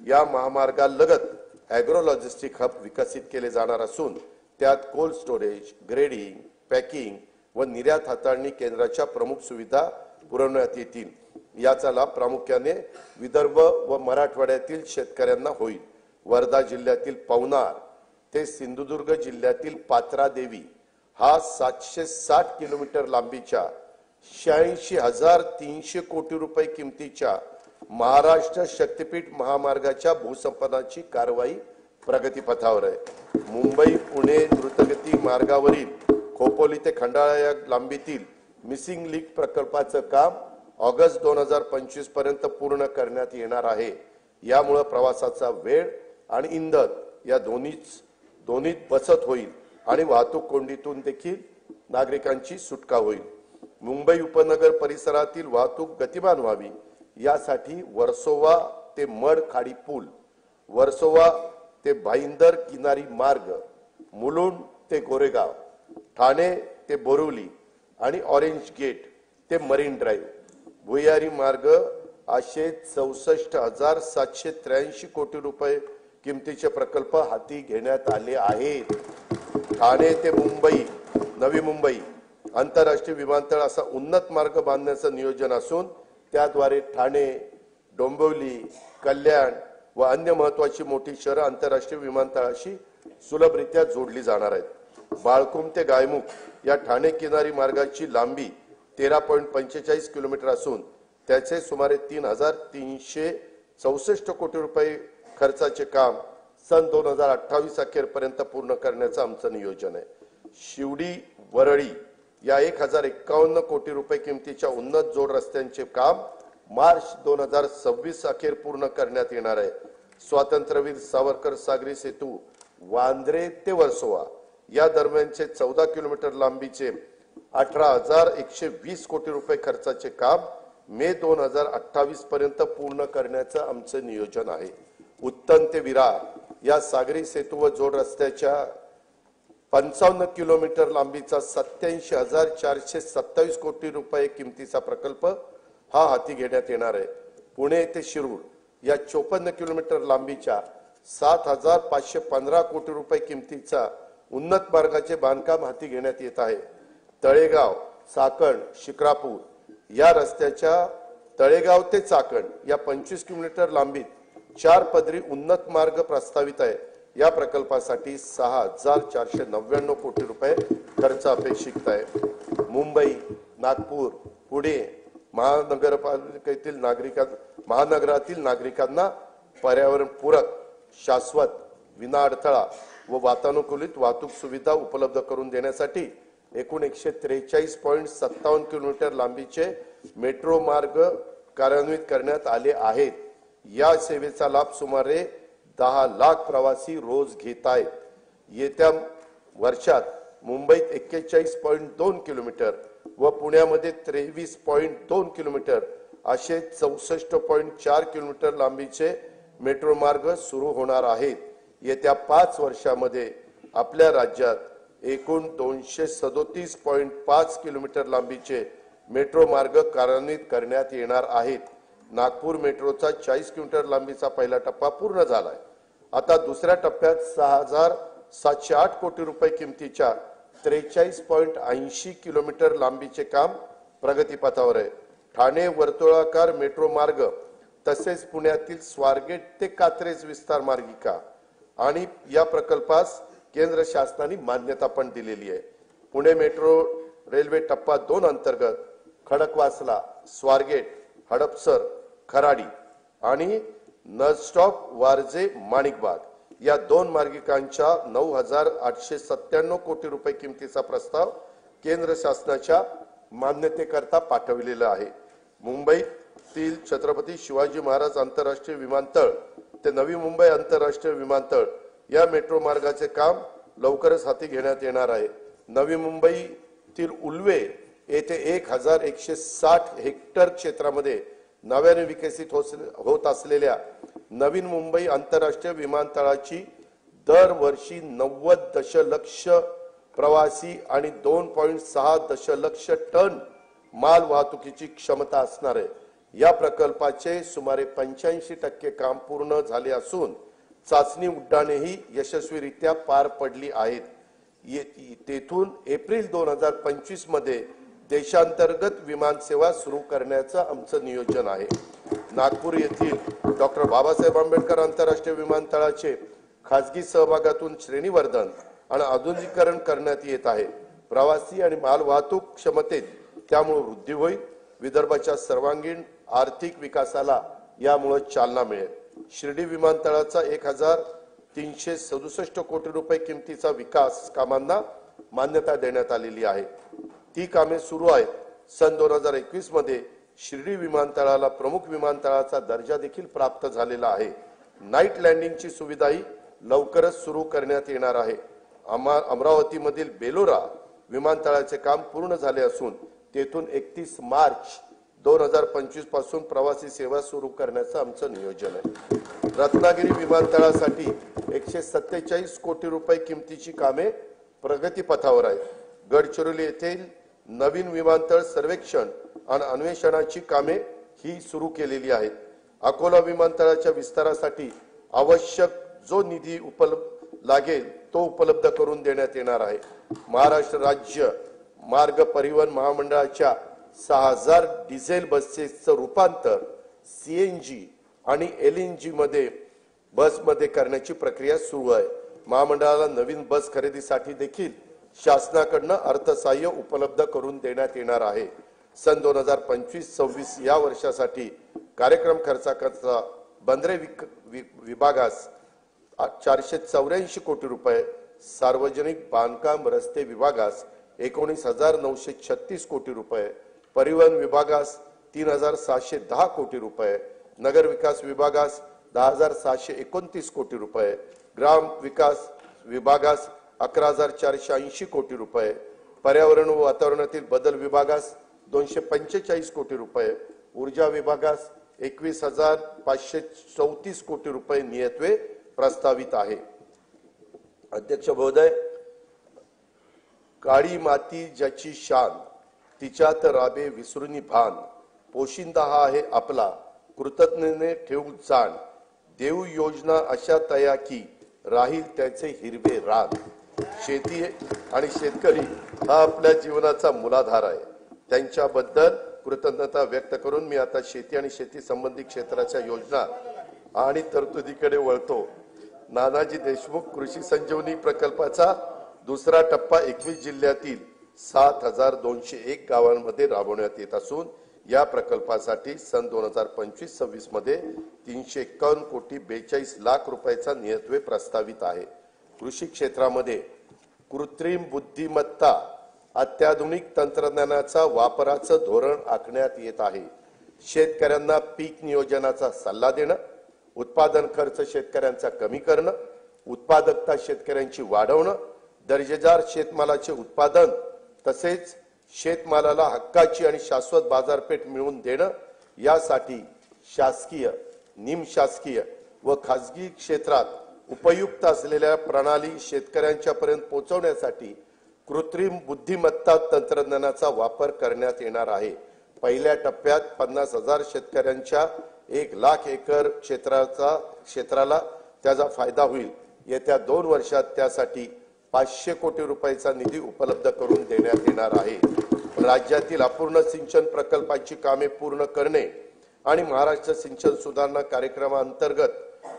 या महामार्गालगत ॲग्रो लॉजिस्टिक हब विकसित केले जाणार असून त्यात कोल्ड स्टोरेज, ग्रेडिंग, पॅकिंग व निर्यात हाताळणी केंद्राच्या प्रमुख सुविधा पुरवण्यात येतील। याचा लाभ प्रामुख्याने विदर्भ व मराठवाड्यातील शेतकऱ्यांना होईल। वर्धा जिल्ह्यातील पवनार ते सिंधुदुर्ग जिल्ह्यातील पात्रादेवी हा 760 किलोमीटर लांबीच्या 86,300 कोटी रुपये किमतीच्या महाराष्ट्र शक्तीपीठ महामार्गाच्या भूसंपादनाची कारवाई प्रगतीपथावर आहे। मुंबई पुणे द्रुतगती मार्गावरील खोपोली ते खंडाळा या लांबीतील मिसिंग लिंक प्रकल्पाचं काम ऑगस्ट 2025 पर्यंत पूर्ण करण्यात येणार आहे। यामुळे प्रवासाचा वेळ आणि इंधन या दोन्हीत बचत होईल आणि वाहतूक कोंडीतून देखील नागरिकांची सुटका होईल। मुंबई उपनगर परिसरातील वाहतूक गतिमान व्हावी यासाठी वर्सोवा ते मड खाडी पूल, वर्सोवा ते भाईंदर किनारी मार्ग, मुलुंड ते गोरेगाव, ठाणे ते बोरिवली आणि ऑरेंज गेट ते मरीन ड्राईव्ह भुयारी मार्ग असे 64,783 कोटी रुपये किमतीचे प्रकल्प हाती घेण्यात आले आहेत। ठाणे ते मुंबई, नवी मुंबई आंतरराष्ट्रीय विमानतळ असा उन्नत मार्ग बांधण्याचं नियोजन असून त्याद्वारे ठाणे, डोंबिवली, कल्याण व अन्य महत्त्वाची मोठी शहरं आंतरराष्ट्रीय विमानतळाशी सुलभरित्या जोडली जाणार आहेत। बाळकुम ते गायमुख या ठाणे किनारी मार्गाची लांबी 13.45 किलोमीटर असून त्याचे सुमारे 3,364 कोटी रुपये खर्चाचे काम सन 2028 अखेरपर्यंत पूर्ण करण्याचं आमचं नियोजन आहे। शिवडी वरळी या 1,051 कोटी रुपये किमतीच्या उन्नत जोड रस्त्यांचे काम मार्च 2026 अखेर पूर्ण करण्यात येणार आहे। स्वातंत्र्यवीर सावरकर सागरी सेतू वांद्रे ते वर्सोवा या दरम्यानचे 14 किलोमीटर लांबीचे 18,120 कोटी रुपये खर्चाचे काम मे 2028 पर्यंत पूर्ण करण्याचं आमचं नियोजन आहे। उत्तन ते विरार या सागरी सेतू व जोड रस्त्याच्या 55 किलोमीटर लांबीचा 87,427 कोटी रुपये किमतीचा प्रकल्प हा हाती घेण्यात येणार आहे। पुणे ते शिरूर या 54 किलोमीटर लांबीच्या 7,515 कोटी रुपये किमतीचा उन्नत मार्गाचे बांधकाम हाती घेण्यात येत आहे। तळेगाव, चाकण, शिक्रापूर या रस्त्याच्या तळेगाव ते चाकण या 25 किलोमीटर लांबीत 4 पदरी उन्नत मार्ग प्रस्तावित आहे। या प्रकल्पासाठी 6,499 कोटी रुपये खर्च अपेक्षित आहे। मुंबई, नागपूर, पुणे महानगरातील नागरिकांना पर्यावरणपूरक, शाश्वत, विनाअडथळा व वातानुकूलित वाहतूक सुविधा उपलब्ध करून देण्यासाठी एकूण 143.57 किलोमीटर लांबीचे मेट्रो मार्ग कार्यान्वित करण्यात आले आहेत। या सेवेचा लाभ सुमारे 10 लाख प्रवासी रोज घेत आहेत। येत्या वर्षात मुंबईत 41.2 किलोमीटर व पुण्यामध्ये 23.2 किलोमीटर असे 64.4 किलोमीटर लांबीचे मेट्रो मार्ग सुरू होणार आहेत। येत्या 5 वर्षांमध्ये आपल्या राज्यात एकूण 237.5 किलोमीटर लांबीचे मेट्रो मार्ग कार्यान्वित करण्यात येणार आहेत। नागपूर मेट्रोचा 40 किलोमीटर लांबीचा पहिला टप्पा पूर्ण झालाय। आता दुसऱ्या टप्प्यात 6,708 कोटी रुपये किमतीच्या 43.80 किलोमीटर लांबीचे काम प्रगतीपथावर आहे। ठाणे वर्तुळाकार मेट्रो मार्ग तसेच पुण्यातील स्वारगेट ते कात्रज विस्तार मार्गिका आणि या प्रकल्पास केंद्र शासनाने मान्यता पण दिलेली आहे। पुणे मेट्रो रेल्वे टप्पा 2 अंतर्गत खडकवासला, स्वारगेट, हडपसर, खराडी आणि नळस्टॉप वारजे माणिकबाग या 2 मार्गिकांच्या 9,897 कोटी रुपये किमतीचा प्रस्ताव केंद्र शासनाच्या मान्यतेकरता पाठविलेला आहे। मुंबईतील छत्रपती शिवाजी महाराज आंतरराष्ट्रीय विमानतळ ते नवी मुंबई आंतरराष्ट्रीय विमानतळ या मेट्रो मार्गाचे काम लवकरच हाती घेण्यात येणार आहे। नवी मुंबईतील उल्वे येथे 1,160 हेक्टर क्षेत्रामध्ये नव्याने विकसित होत असलेल्या नवीन मुंबई आंतरराष्ट्रीय विमानतळाची दरवर्षी 90 दशलक्ष प्रवासी आणि 2.6 दशलक्ष टन माल वाहतुकीची क्षमता असणार आहे। या प्रकल्पाचे सुमारे 85% काम पूर्ण झाले असून चाचणी उड्डाणेही यशस्वीरित्या पार पडली आहेत। तेथून एप्रिल 2025 मध्ये देशांतर्गत विमान सेवा सुरू करण्याचं आमचं नियोजन आहे। नागपूर येथील डॉक्टर बाबासाहेब आंबेडकर आंतरराष्ट्रीय विमानतळाचे खासगी सहभागातून श्रेणीवर्धन आणि आधुनिकीकरण करण्यात येत आहे। प्रवासी आणि माल वाहतूक क्षमतेत त्यामुळे वृद्धी होईल। विदर्भाच्या सर्वांगीण आर्थिक विकासाला यामुळे चालना मिळेल। शिर्डी विमानतळाचा 1,367 कोटी रुपये किमतीचा विकास कामांना मान्यता देण्यात आलेली आहे। ती कामे सुरू आहेत। सन 2021 मध्ये शिर्डी विमानतळाला प्रमुख विमानतळाचा दर्जा देखील प्राप्त झालेला आहे। नाईट लँडिंगची सुविधाही लवकरच सुरू करण्यात येणार आहे। अमरावतीमधील बेलोरा विमानतळाचे काम पूर्ण झाले असून तेथून 31 मार्च 2025 पासून प्रवासी सेवा सुरू करण्याचं आमचं नियोजन आहे। रत्नागिरी विमानतळासाठी 147 कोटी रुपये किमतीची कामे प्रगतीपथावर आहेत। गडचिरोली येथील नवीन विमानतळ सर्वेक्षण आणि अन्वेषणाची कामे ही सुरू केलेली आहेत। अकोला विमानतळाच्या विस्तारासाठी आवश्यक जो निधी लागेल तो उपलब्ध करून देण्यात येणार आहे। महाराष्ट्र राज्य मार्ग परिवहन महामंडळाच्या 6,000 डिझेल बसेसचं रूपांतर CNG आणि LNG बसमध्ये करण्याची प्रक्रिया सुरू आहे। महामंडळाला नवीन बस खरेदीसाठी देखील शासनाकडून अर्थसहाय्य उपलब्ध करून देण्यात येणार आहे। सन 2025-26 या वर्षासाठी कार्यक्रम खर्चाकरता बंदरे विभागास 484 कोटी रुपये, सार्वजनिक बांधकाम रस्ते विभागास 19,936 कोटी रुपये, परिवहन विभागास 3,710 कोटी रुपये, नगर विकास विभागास 10,729 कोटी रुपये, ग्राम विकास विभागास 11,480 कोटी रुपये, पर्यावरण व वातावरणातील बदल विभागास 245 कोटी रुपये, ऊर्जा विभागास 21,534 कोटी रुपये नियतवे प्रस्तावित आहे। अध्यक्ष महोदय, काळी माती ज्याची शान तिच्यात राबे विसरुनी भान, पोशिंदा हा आहे आपला कृतज्ञतेने ठेवू जाण, देऊ योजना अशा तया की राहील त्याचे हिरवे रान। शेती आणि शेतकरी हा आपल्या जीवनाचा मूलाधार आहे। त्यांच्याबद्दल कृतज्ञता व्यक्त करून मी आता शेती आणि शेती संबंधी क्षेत्राच्या योजना आणि तरतुदीकडे वळतो। नानाजी देशमुख कृषी संजीवनी प्रकल्पाचा दुसरा टप्पा 21 जिल्ह्यातील 7,201 गावांमध्ये राबवण्यात येत असून या प्रकल्पासाठी सन 2025-26 मध्ये 351 कोटी 42 लाख रुपयाचा नियतवे प्रस्तावित आहे। कृषी क्षेत्रामध्ये कृत्रिम बुद्धिमत्ता अत्याधुनिक तंत्रज्ञानाचा वापराचं धोरण आखण्यात येत आहे। शेतकऱ्यांना पीक नियोजनाचा सल्ला देणं, उत्पादन खर्च शेतकऱ्यांचा कमी करणं, उत्पादकता शेतकऱ्यांची वाढवणं, दर्जेदार शेतमालाचे उत्पादन तसेच शेतमालाला हक्काची आणि शाश्वत बाजारपेठ मिळवून देणं यासाठी शासकीय, निमशासकीय व खासगी क्षेत्रात उपयुक्त असलेल्या प्रणाली शेतकऱ्यांच्या पर्यंत पोहोचवण्यासाठी कृत्रिम बुद्धिमत्ता तंत्रज्ञानाचा वापर करण्यात येणार आहे। पहिल्या टप्प्यात 50,000 शेतकऱ्यांच्या 1,00,000 एकर क्षेत्राला त्याचा फायदा होईल। येत्या 2 वर्षात त्यासाठी 500 कोटी रुपयाचा निधी उपलब्ध करून देण्यात येणार आहे। राज्यातील अपूर्ण सिंचन प्रकल्पांची कामे पूर्ण करणे आणि महाराष्ट्र सिंचन सुधारणा कार्यक्रमाअंतर्गत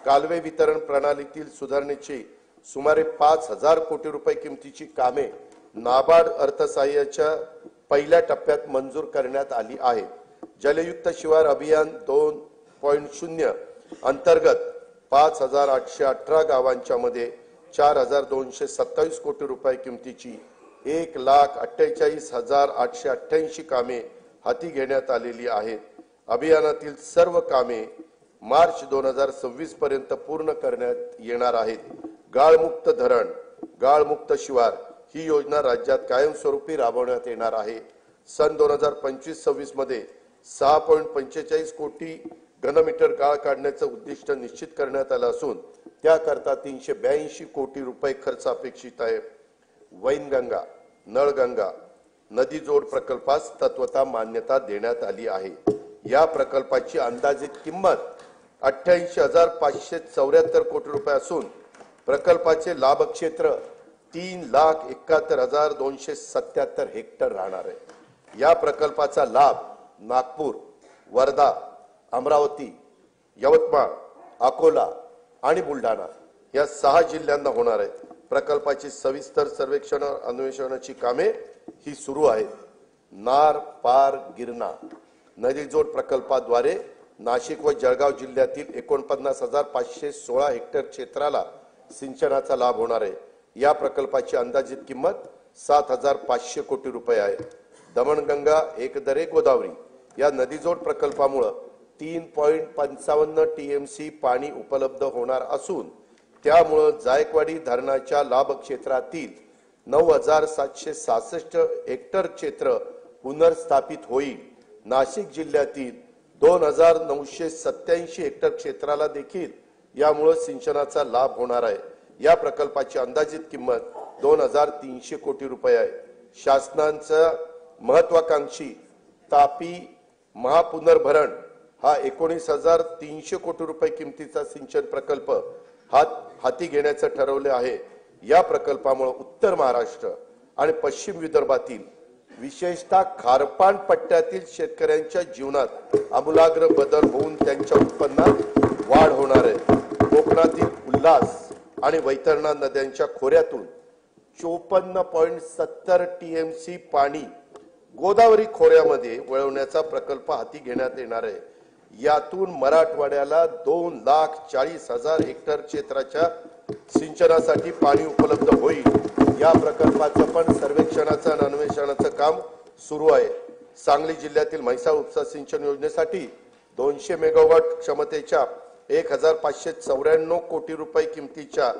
कालवे वितरण प्रणालीतील सुधारणेची सुमारे 5000 कोटी रुपये किमतीची कामे नाबार्ड अर्थसहाय्याच्या पहिल्या टप्प्यात मंजूर करण्यात आली आहेत। जलयुक्त शिवार अभियान 2.0 अंतर्गत 5818 गावांच्या मध्ये 4227 कोटी रुपये किमतीची 1,48,888 कामे हाती घेण्यात आलेली आहेत। अभियानातील सर्व कामे मार्च 2026 पर्यंत पूर्ण करण्यात येणार आहेत। गाळमुक्त धरण, गाळमुक्त शिवार ही योजना राज्यात कायमस्वरूपी राबवण्यात येणार आहे। सन 2025-26 मध्ये 6.45 कोटी घनमीटर गाळ काढण्याचं उद्दिष्ट निश्चित करण्यात आलं असून त्याकरता 382 कोटी रुपये खर्च अपेक्षित आहे। वैनगंगा, नळगंगा नदी जोड प्रकल्पास तत्वतः मान्यता देण्यात आली आहे। या प्रकल्पाची अंदाजित किंमत 88,574 कोटी रुपये असून प्रकल्पाचे लाभ क्षेत्र 3,71,277 हेक्टर राहणार आहे। या प्रकल्पाचा लाभ नागपूर, वर्धा, अमरावती, यवतमाळ, अकोला आणि बुलढाणा या 6 जिल्ह्यांना होणार आहे। प्रकल्पाची सविस्तर सर्वेक्षण अन्वेषणाची कामे ही सुरू आहेत। नार पार गिरणा नदी जोड प्रकल्पाद्वारे नाशिक व जळगाव जिल्ह्यातील 49,516 हेक्टर क्षेत्राला सिंचनाचा लाभ होणार आहे। या प्रकल्पाची अंदाजित किंमत 7,500 कोटी रुपये आहे। दमणगंगा एकदरे गोदावरी या नदीजोड प्रकल्पामुळे 3.55 टीएमसी पाणी उपलब्ध होणार असून त्यामुळे जायकवाडी धरणाच्या लाभ क्षेत्रातील 9,766 हेक्टर क्षेत्र पुनर्स्थापित होईल। नाशिक जिल्ह्यातील 2,987 हेक्टर क्षेत्राला देखील यामुळे सिंचनाचा लाभ होणार आहे। या प्रकल्पाची अंदाजित किंमत 2,300 कोटी रुपये आहे। शासनाचा महत्वाकांक्षी तापी महापुनर्भरण हा 19,300 कोटी रुपये किमतीचा सिंचन प्रकल्प हाती घेण्याचे ठरवले आहे। या प्रकल्पामुळे उत्तर महाराष्ट्र आणि पश्चिम विदर्भातील विशेषतः खारपान पट्ट्यातील शेतकऱ्यांच्या जीवनात आमूलाग्र बदल होऊन त्यांच्या उत्पन्नात वाढ होणार आहे। कोकणातील उल्हास आणि वैतरणा नद्यांच्या खोऱ्यातून 54.70 टीएमसी पाणी गोदावरी खोऱ्यामध्ये वळवण्याचा प्रकल्प हाती घेण्यात येणार आहे। यातून मराठवाड्याला 2,40,000 हेक्टर क्षेत्राच्या सिंचनासाठी पाणी उपलब्ध होईल। या प्रकल्पाचं पण सर्वेक्षणाचं आणि अन्वेषणाचं काम सुरू आहे। सांगली जिल्ह्यातील म्हैसाळ उपसा सिंचन योजनेसाठी 200 मेगावॉट क्षमतेच्या 1,594 कोटी रुपये किमतीच्या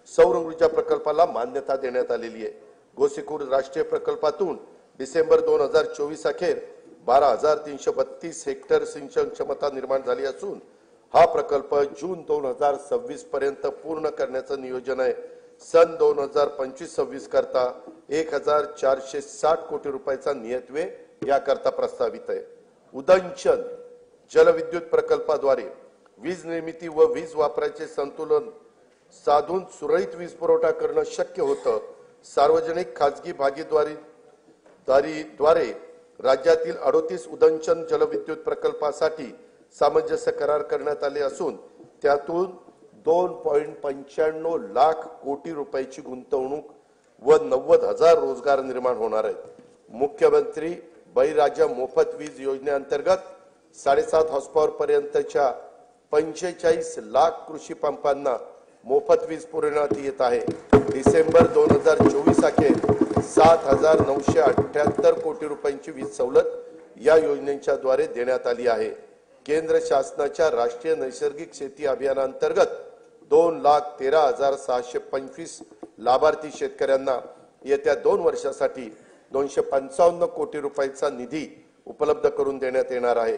सौर ऊर्जा प्रकल्पाला मान्यता देण्यात आलेली आहे। गोसीखुर्द राष्ट्रीय प्रकल्पातून डिसेंबर 2024 अखेर 12,332 हेक्टर सिंचन क्षमता निर्माण झाली असून हा प्रकल्प जून 2026 पर्यंत पूर्ण करण्याचं नियोजन आहे। सन 2025-26 करता 1,460 कोटी रुपयाचा नियतव्यय याकरता प्रस्तावित आहे। उदंचन जलविद्युत प्रकल्पाद्वारे वीज निर्मिती व वीज वापराचे संतुलन साधून सुरळीत वीज पुरवठा करणं शक्य होतं। सार्वजनिक खासगी भागीदारीद्वारे राज्यातील 38 उदंचन जलविद्युत प्रकल्पासाठी सामंजस्य करार करण्यात आले असून त्यातून 2.95 लाख कोटी रुपयाची गुंतवणूक व 90,000 रोजगार निर्माण होणार आहेत। मुख्यमंत्री बळीराजा मोफत वीज योजनेअंतर्गत 7.5 हॉर्सपॉवर पर्यंतच्या 45 लाख कृषी पंपांना मोफत वीज पुरवण्यात येत आहे। डिसेंबर 2024 अखेर 7,978 कोटी रुपयांची वीज सवलत या योजनेच्या द्वारे देण्यात आली आहे। केंद्र शासनाच्या राष्ट्रीय नैसर्गिक शेती अभियानांतर्गत 2,13,625 लाभार्थी शेतकऱ्यांना येत्या 2 वर्षासाठी 255 कोटी रुपयांचा निधी उपलब्ध करून देण्यात येणार आहे।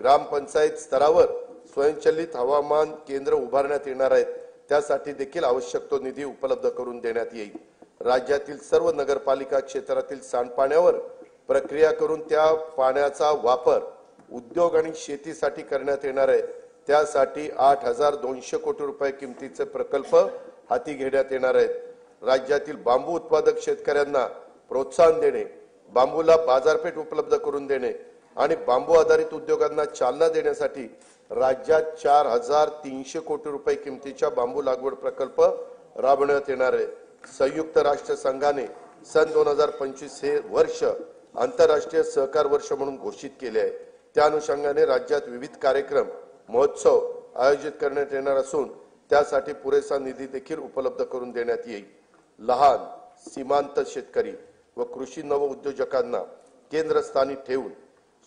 ग्रामपंचायत स्तरावर स्वयंचलित हवामान केंद्र उभारण्यात येणार आहेत, त्यासाठी देखील आवश्यक तो निधी उपलब्ध करून देण्यात येईल। राज्यातील सर्व नगरपालिका क्षेत्रातील सांडपाण्यावर प्रक्रिया करून त्या पाण्याचा वापर उद्योग आणि शेतीसाठी करण्यात येणार आहे। त्यासाठी 8,200 कोटी रुपये किमतीचे प्रकल्प हाती घेण्यात येणार आहेत। राज्यातील बांबू उत्पादक शेतकऱ्यांना प्रोत्साहन देणे, बांबूला बाजारपेठ उपलब्ध करून देणे आणि बांबू आधारित उद्योगांना चालना देण्यासाठी राज्यात 4,300 कोटी रुपये किमतीच्या बांबू लागवड प्रकल्प राबवण्यात येणार आहे। संयुक्त राष्ट्र संघाने सन 2025 हे वर्ष आंतरराष्ट्रीय सहकार वर्ष म्हणून घोषित केले आहे। त्या अनुषंगाने राज्यात विविध कार्यक्रम महोत्सव आयोजित करण्यात येणार असून त्यासाठी पुरेसा निधी देखील उपलब्ध करून देण्यात येईल। लहान सीमांत शेतकरी व कृषी नव उद्योजकांना केंद्रस्थानी ठेवून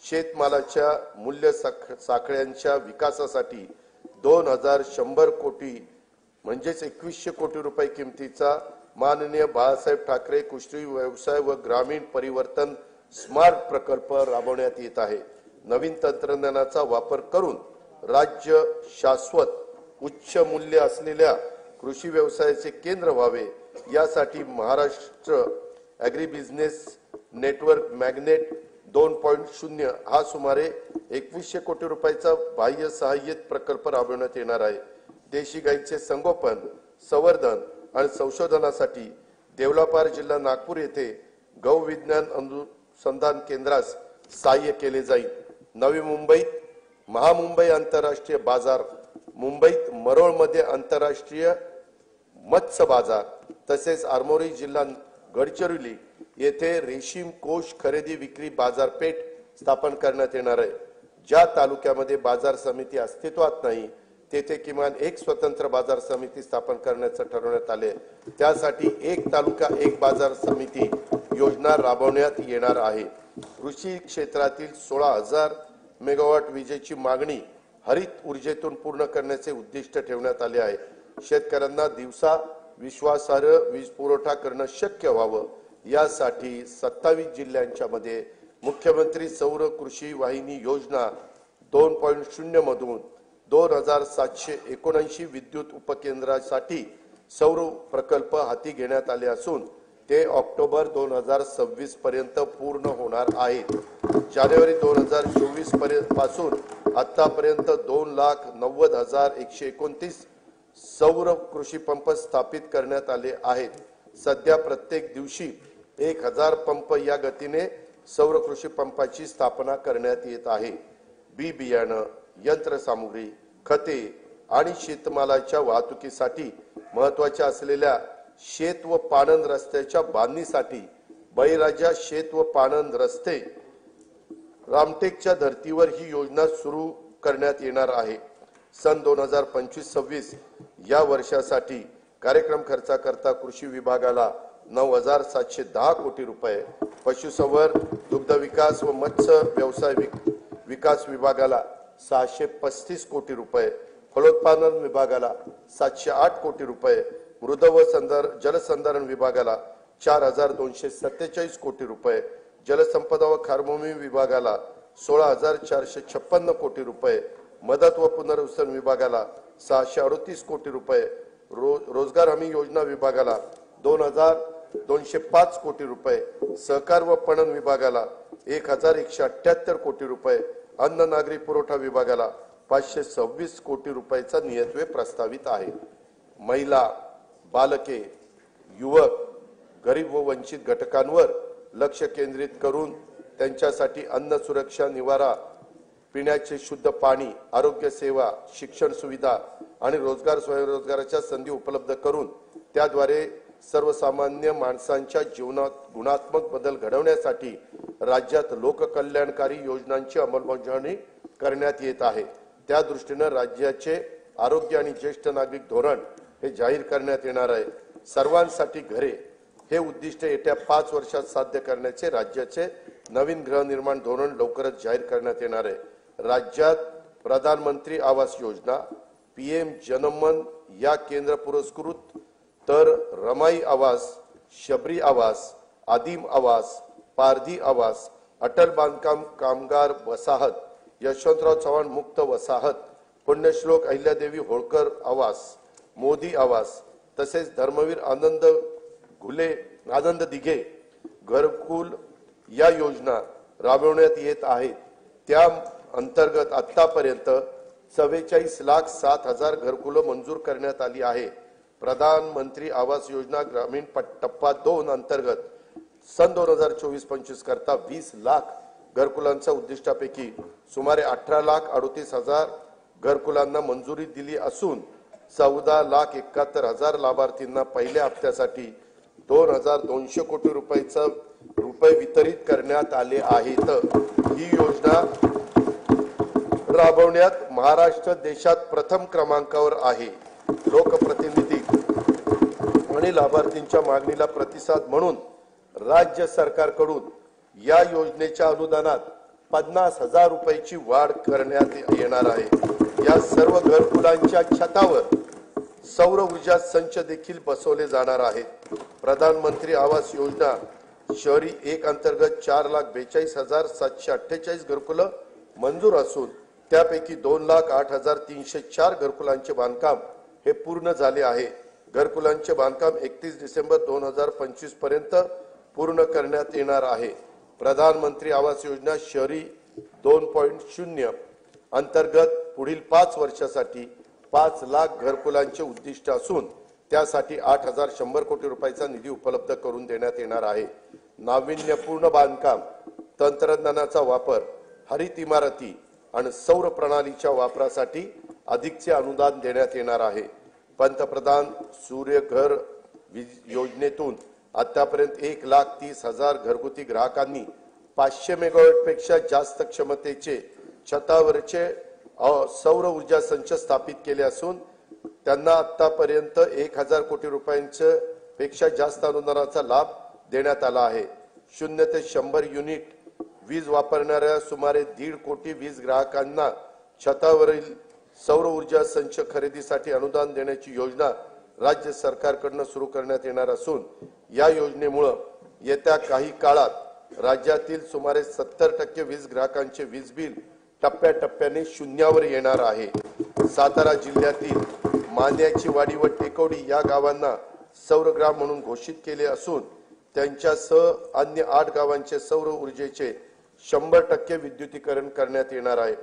शेतमालाच्या मूल्य साखळ्यांच्या विकासासाठी 2,100 कोटी म्हणजेच 2100 कोटी रुपये किमतीचा माननीय बाळासाहेब ठाकरे कृषी व्यवसाय व ग्रामीण परिवर्तन स्मार्ट प्रकल्प राबवण्यात येत आहे। नवीन तंत्रज्ञानाचा वापर करून राज्य शाश्वत उच्च मूल्य असलेल्या कृषी व्यवसायाचे केंद्र व्हावे यासाठी Maharashtra agri business network magnet 2.0 हा सुमारे 2100 कोटी रुपयाचा बाह्य सहाय्यित प्रकल्प राबवण्यात येणार आहे। देशी गाईचे संगोपन, संवर्धन आणि संशोधनासाठी देवलापार जिल्हा नागपूर येथे गौ विज्ञान अनुसंधान केंद्रास सहाय्य केले जाईल। नवी मुंबईत महामुंबई आंतरराष्ट्रीय बाजार, मुंबईत मरोळमध्ये आंतरराष्ट्रीय मत्स्य बाजार तसेच आरमोरी जिल्हा गडचिरोली येथे रेशीम कोष खरेदी विक्री बाजारपेठ स्थापन करण्यात येणार आहे। ज्या तालुक्यामध्ये बाजार समिती अस्तित्वात नाही तेथे किमान एक स्वतंत्र बाजार समिती स्थापन करण्याचे ठरवण्यात आले। त्यासाठी एक तालुका एक बाजार समिती योजना राबवण्यात येणार आहे। कृषी क्षेत्रातील 16,000 मेगावॉट विजेची मागणी हरित ऊर्जेतून पूर्ण करण्याचे उद्दिष्ट ठेवण्यात आले आहे। शेतकऱ्यांना दिवसा विश्वासार्ह वीज पुरवठा करणं शक्य व्हावं यासाठी 27 जिल्ह्यांच्या मध्ये मुख्यमंत्री सौर कृषी वाहिनी योजना 2.0 मधून 2,779 विद्युत उपकेंद्रासाठी सौर प्रकल्प हाती घेण्यात आले असून ते ऑक्टोबर 2026 पर्यंत पूर्ण होणार आहेत। जानेवारी 2024 पासून आतापर्यंत 2,90,129 सौर कृषी पंप स्थापित करण्यात आले आहेत। सध्या प्रत्येक दिवशी 1,000 पंप या गतीने सौर कृषी पंपाची स्थापना करण्यात येत आहे। बी बियाणं, यंत्रसामुग्री, खते आणि शेतमालाच्या वाहतुकीसाठी महत्त्वाच्या असलेल्या शेत व पाणंद रस्त्याच्या बांधणीसाठी बळीराजा शेत व पाणंद रस्ते रामटेकच्या धर्तीवर ही योजना सुरू करण्यात येणार आहे। सन 2025-26 या वर्षासाठी कार्यक्रम खर्चाकरता कृषी विभागाला 9,710 कोटी रुपये, पशुसंवर्धन, दुग्ध विकास व मत्स्य व्यवसाय विकास विभागाला 635 कोटी रुपये, फलोत्पादन विभागाला 708 कोटी रुपये, मृद व जलसंधारण विभागाला 4,247 कोटी रुपये, जलसंपदा व खारभूमी विभागाला 16,456 कोटी रुपये, मदत व पुनर्वसन विभागाला 638 कोटी रुपये, रोजगार हमी योजना विभागाला 2,205 कोटी रुपये, सहकार व पणन विभागाला 1,178 कोटी रुपये, अन्न नागरी पुरवठा विभागाला 526 कोटी रुपयाचा नियतव्यय प्रस्तावित आहे। महिला, बालके, युवक, गरीब व वंचित घटकांवर लक्ष केंद्रित करून त्यांच्यासाठी अन्न सुरक्षा, निवारा, पिण्याचे शुद्ध पाणी, आरोग्य सेवा, शिक्षण सुविधा आणि रोजगार स्वयंरोजगाराच्या संधी उपलब्ध करून त्याद्वारे सर्वसामान्य माणसांच्या जीवनात गुणात्मक बदल घडवण्यासाठी राज्यात लोककल्याणकारी योजनांची अंमलबजावणी करण्यात येत आहे। त्या दृष्टीने राज्याचे आरोग्य आणि ज्येष्ठ नागरिक धोरण हे जाहीर करण्यात येणार आहे। सर्वांसाठी घरे हे उद्दिष्ट येत्या 5 वर्षात साध्य करण्याचे राज्याचे नवीन गृहनिर्माण धोरण लवकरच जाहीर करण्यात येणार आहे। राज्यात प्रधानमंत्री आवास योजना, पीएम जनमन या केंद्र पुरस्कृत तर रमाई आवास, शबरी आवास, आदिम आवास, पारधी आवास, अटल बांधकाम कामगार वसाहत, यशवंतराव चव्हाण मुक्त वसाहत, पुण्यश्लोक अहिल्यादेवी होळकर आवास, मोदी आवास तसेच धर्मवीर आनंद दिघे घरकुल या योजना राबवण्यात येत आहेत। त्या अंतर्गत आतापर्यंत 44,07,000 घरकुलं मंजूर करण्यात आली आहे। प्रधानमंत्री आवास योजना ग्रामीण टप्पा 2 अंतर्गत सन 2024-25 करता 20 लाख घरकुलांच्या उद्दिष्टापैकी सुमारे 18,38,000 घरकुलांना मंजुरी दिली असून 14,71,000 लाभार्थींना पहिल्या हप्त्यासाठी 2,200 कोटी रुपये वितरित करण्यात आले आहेत। ही योजना राबवण्यात महाराष्ट्र देशात प्रथम क्रमांकावर आहे। लोकप्रतिनिधी आणि लाभार्थींच्या मागणीला प्रतिसाद म्हणून राज्य सरकारकडून या योजनेच्या अनुदानात 50,000 रुपयाची वाढ करण्यात येणार आहे। या सर्व घरकुलांच्या छतावर सौर ऊर्जा संच देखील बसवले जाणार आहेत। प्रधानमंत्री आवास योजना शहरी 1 अंतर्गत 4,42,748 घरकुलं मंजूर असून त्यापैकी 2,08,304 घरकुलांचे बांधकाम हे पूर्ण झाले आहे। घरकुलांचे बांधकाम 31 डिसेंबर 2025 पर्यंत पूर्ण करण्यात येणार आहे। प्रधानमंत्री आवास योजना शहरी 2.0 अंतर्गत पुढील 5 वर्षासाठी 5 लाख घरकुलांचे उद्दिष्ट असून त्यासाठी 8,100 कोटी रुपयाचा निधी उपलब्ध करून देण्यात येणार आहे। नाविन्यपूर्ण बांधकाम, तंत्रज्ञानाचा वापर, हरित इमारती आणि सौर प्रणालीच्या वापरासाठी अधिकचे अनुदान देण्यात येणार आहे। पंतप्रधान सूर्यघर योजनेतून आतापर्यंत 1,30,000 घरगुती ग्राहकांनी 500 मेगावॉट पेक्षा जास्त क्षमतेचे छतावरचे सौर ऊर्जा संच स्थापित केले असून त्यांना आतापर्यंत 1,000 कोटी रुपयांचे पेक्षा जास्त अनुदानाचा लाभ देण्यात आला आहे। 0 ते 100 युनिट वीज वापरणाऱ्या सुमारे 1.5 कोटी वीज ग्राहकांना छतावरील सौर ऊर्जा संच खरेदीसाठी अनुदान देण्याची योजना राज्य सरकारकडून सुरू करण्यात येणार असून या योजनेमुळे येत्या काही काळात राज्यातील सुमारे 70% वीज ग्राहकांचे वीज बिल टप्प्याटप्प्याने शून्यावर येणार आहे। सातारा जिल्ह्यातील मांद्याची वाडी व टेकवडी या गावांना सौरग्राम म्हणून घोषित केले असून त्यांच्यासह अन्य 8 गावांचे सौर ऊर्जेचे 100% विद्युतीकरण करण्यात येणार आहे।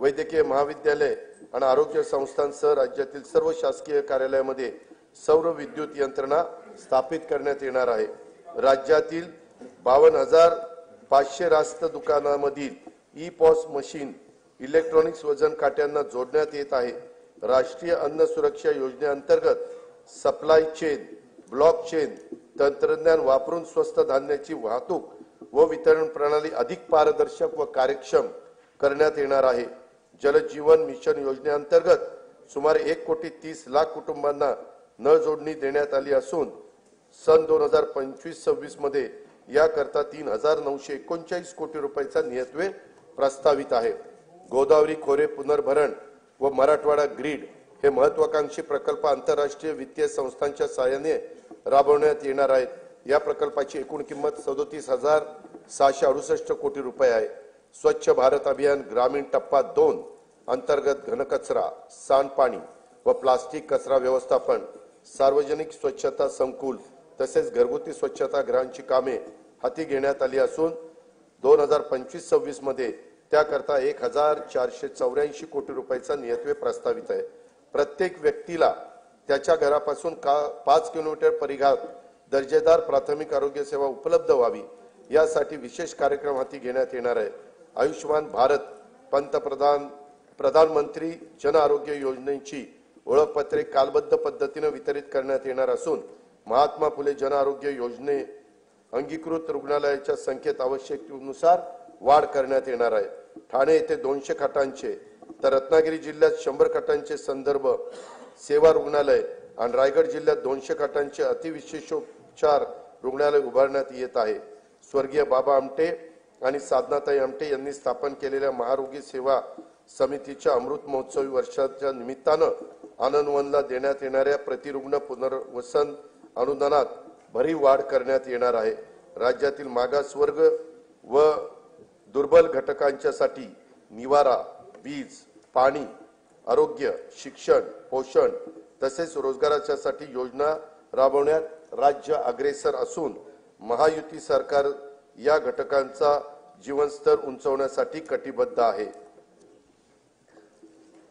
वैद्यकीय महाविद्यालय आणि आरोग्य संस्थांसह राज्यातील सर्व शासकीय कार्यालयामध्ये सौर विद्युत यंत्रणा स्थापित करण्यात येणार आहे। राज्यातील 52,500 रास्त दुकानांमधील ई-पॉस मशीन इलेक्ट्रॉनिक्स वजन काट्यांना जोडण्यात येत आहे। राष्ट्रीय अन्न सुरक्षा योजनेअंतर्गत सप्लाय चेन, ब्लॉक चेन तंत्रज्ञान वापरून स्वस्त धान्याची वाहतूक व वितरण प्रणाली अधिक पारदर्शक व कार्यक्षम करण्यात येणार आहे। जल जीवन मिशन योजनेअंतर्गत सुमारे 1,30,00,000 कुटुंबांना नळ जोडणी देण्यात आली असून सन 2025-26 मध्ये याकरता 3,939 कोटी रुपयाचा नियतव्यय प्रस्तावित आहे। गोदावरी खोरे पुनर्भरण व मराठवाडा ग्रीड हे महत्वाकांक्षी प्रकल्प आंतरराष्ट्रीय वित्तीय संस्थांच्या सहाय्याने राबवण्यात येणार आहेत। या प्रकल्पाची एकूण किंमत 37,668 कोटी रुपये आहे। स्वच्छ भारत अभियान ग्रामीण टप्पा 2 अंतर्गत घनकचरा, सांडपाणी व प्लास्टिक कचरा व्यवस्थापन, सार्वजनिक स्वच्छता संकुल तसेच घरगुती स्वच्छता गृहांची कामे हाती घेण्यात आली असून 2025-26 मध्ये त्याकरता 1,484 कोटी रुपयाचा नियतव्यय प्रस्तावित आहे। प्रत्येक व्यक्तीला त्याच्या घरापासून 5 किलोमीटर परिघात दर्जेदार प्राथमिक आरोग्य सेवा उपलब्ध व्हावी यासाठी विशेष कार्यक्रम हाती घेण्यात येणार आहे। आयुष्मान भारत प्रधानमंत्री जन आरोग्य योजनेची ओळखपत्रे कालबद्ध पद्धतीने वितरित करण्यात येणार असून महात्मा फुले जन आरोग्य योजने अंगीकृत रुग्णालयाच्या संख्येत आवश्यकतेनुसार वाढ करण्यात येणार आहे। ठाणे येथे 200 खाटांचे तर रत्नागिरी जिल्ह्यात 100 खाटांचे संदर्भ सेवा रुग्णालय आणि रायगड जिल्ह्यात 200 खाटांचे अतिविशेषोपचार रुग्णालय उभारण्यात येत आहे। स्वर्गीय बाबा आमटे आणि साधनाताई आमटे यांनी स्थापन केलेल्या महारोगी सेवा समितीच्या अमृत महोत्सवी वर्षाच्या निमित्तानं आनंदवनला देण्यात येणाऱ्या प्रतिरुग्ण पुनर्वसन अनुदानात भरीव वाढ करण्यात येणार आहे। राज्यातील मागासवर्ग व दुर्बल घटकांच्यासाठी निवारा, वीज, पाणी, आरोग्य, शिक्षण, पोषण तसेच रोजगाराच्यासाठी योजना राबवण्यात राज्य अग्रेसर असून महायुती सरकार या घटकांचा जीवनस्तर उंचावण्यासाठी कटिबद्ध आहे।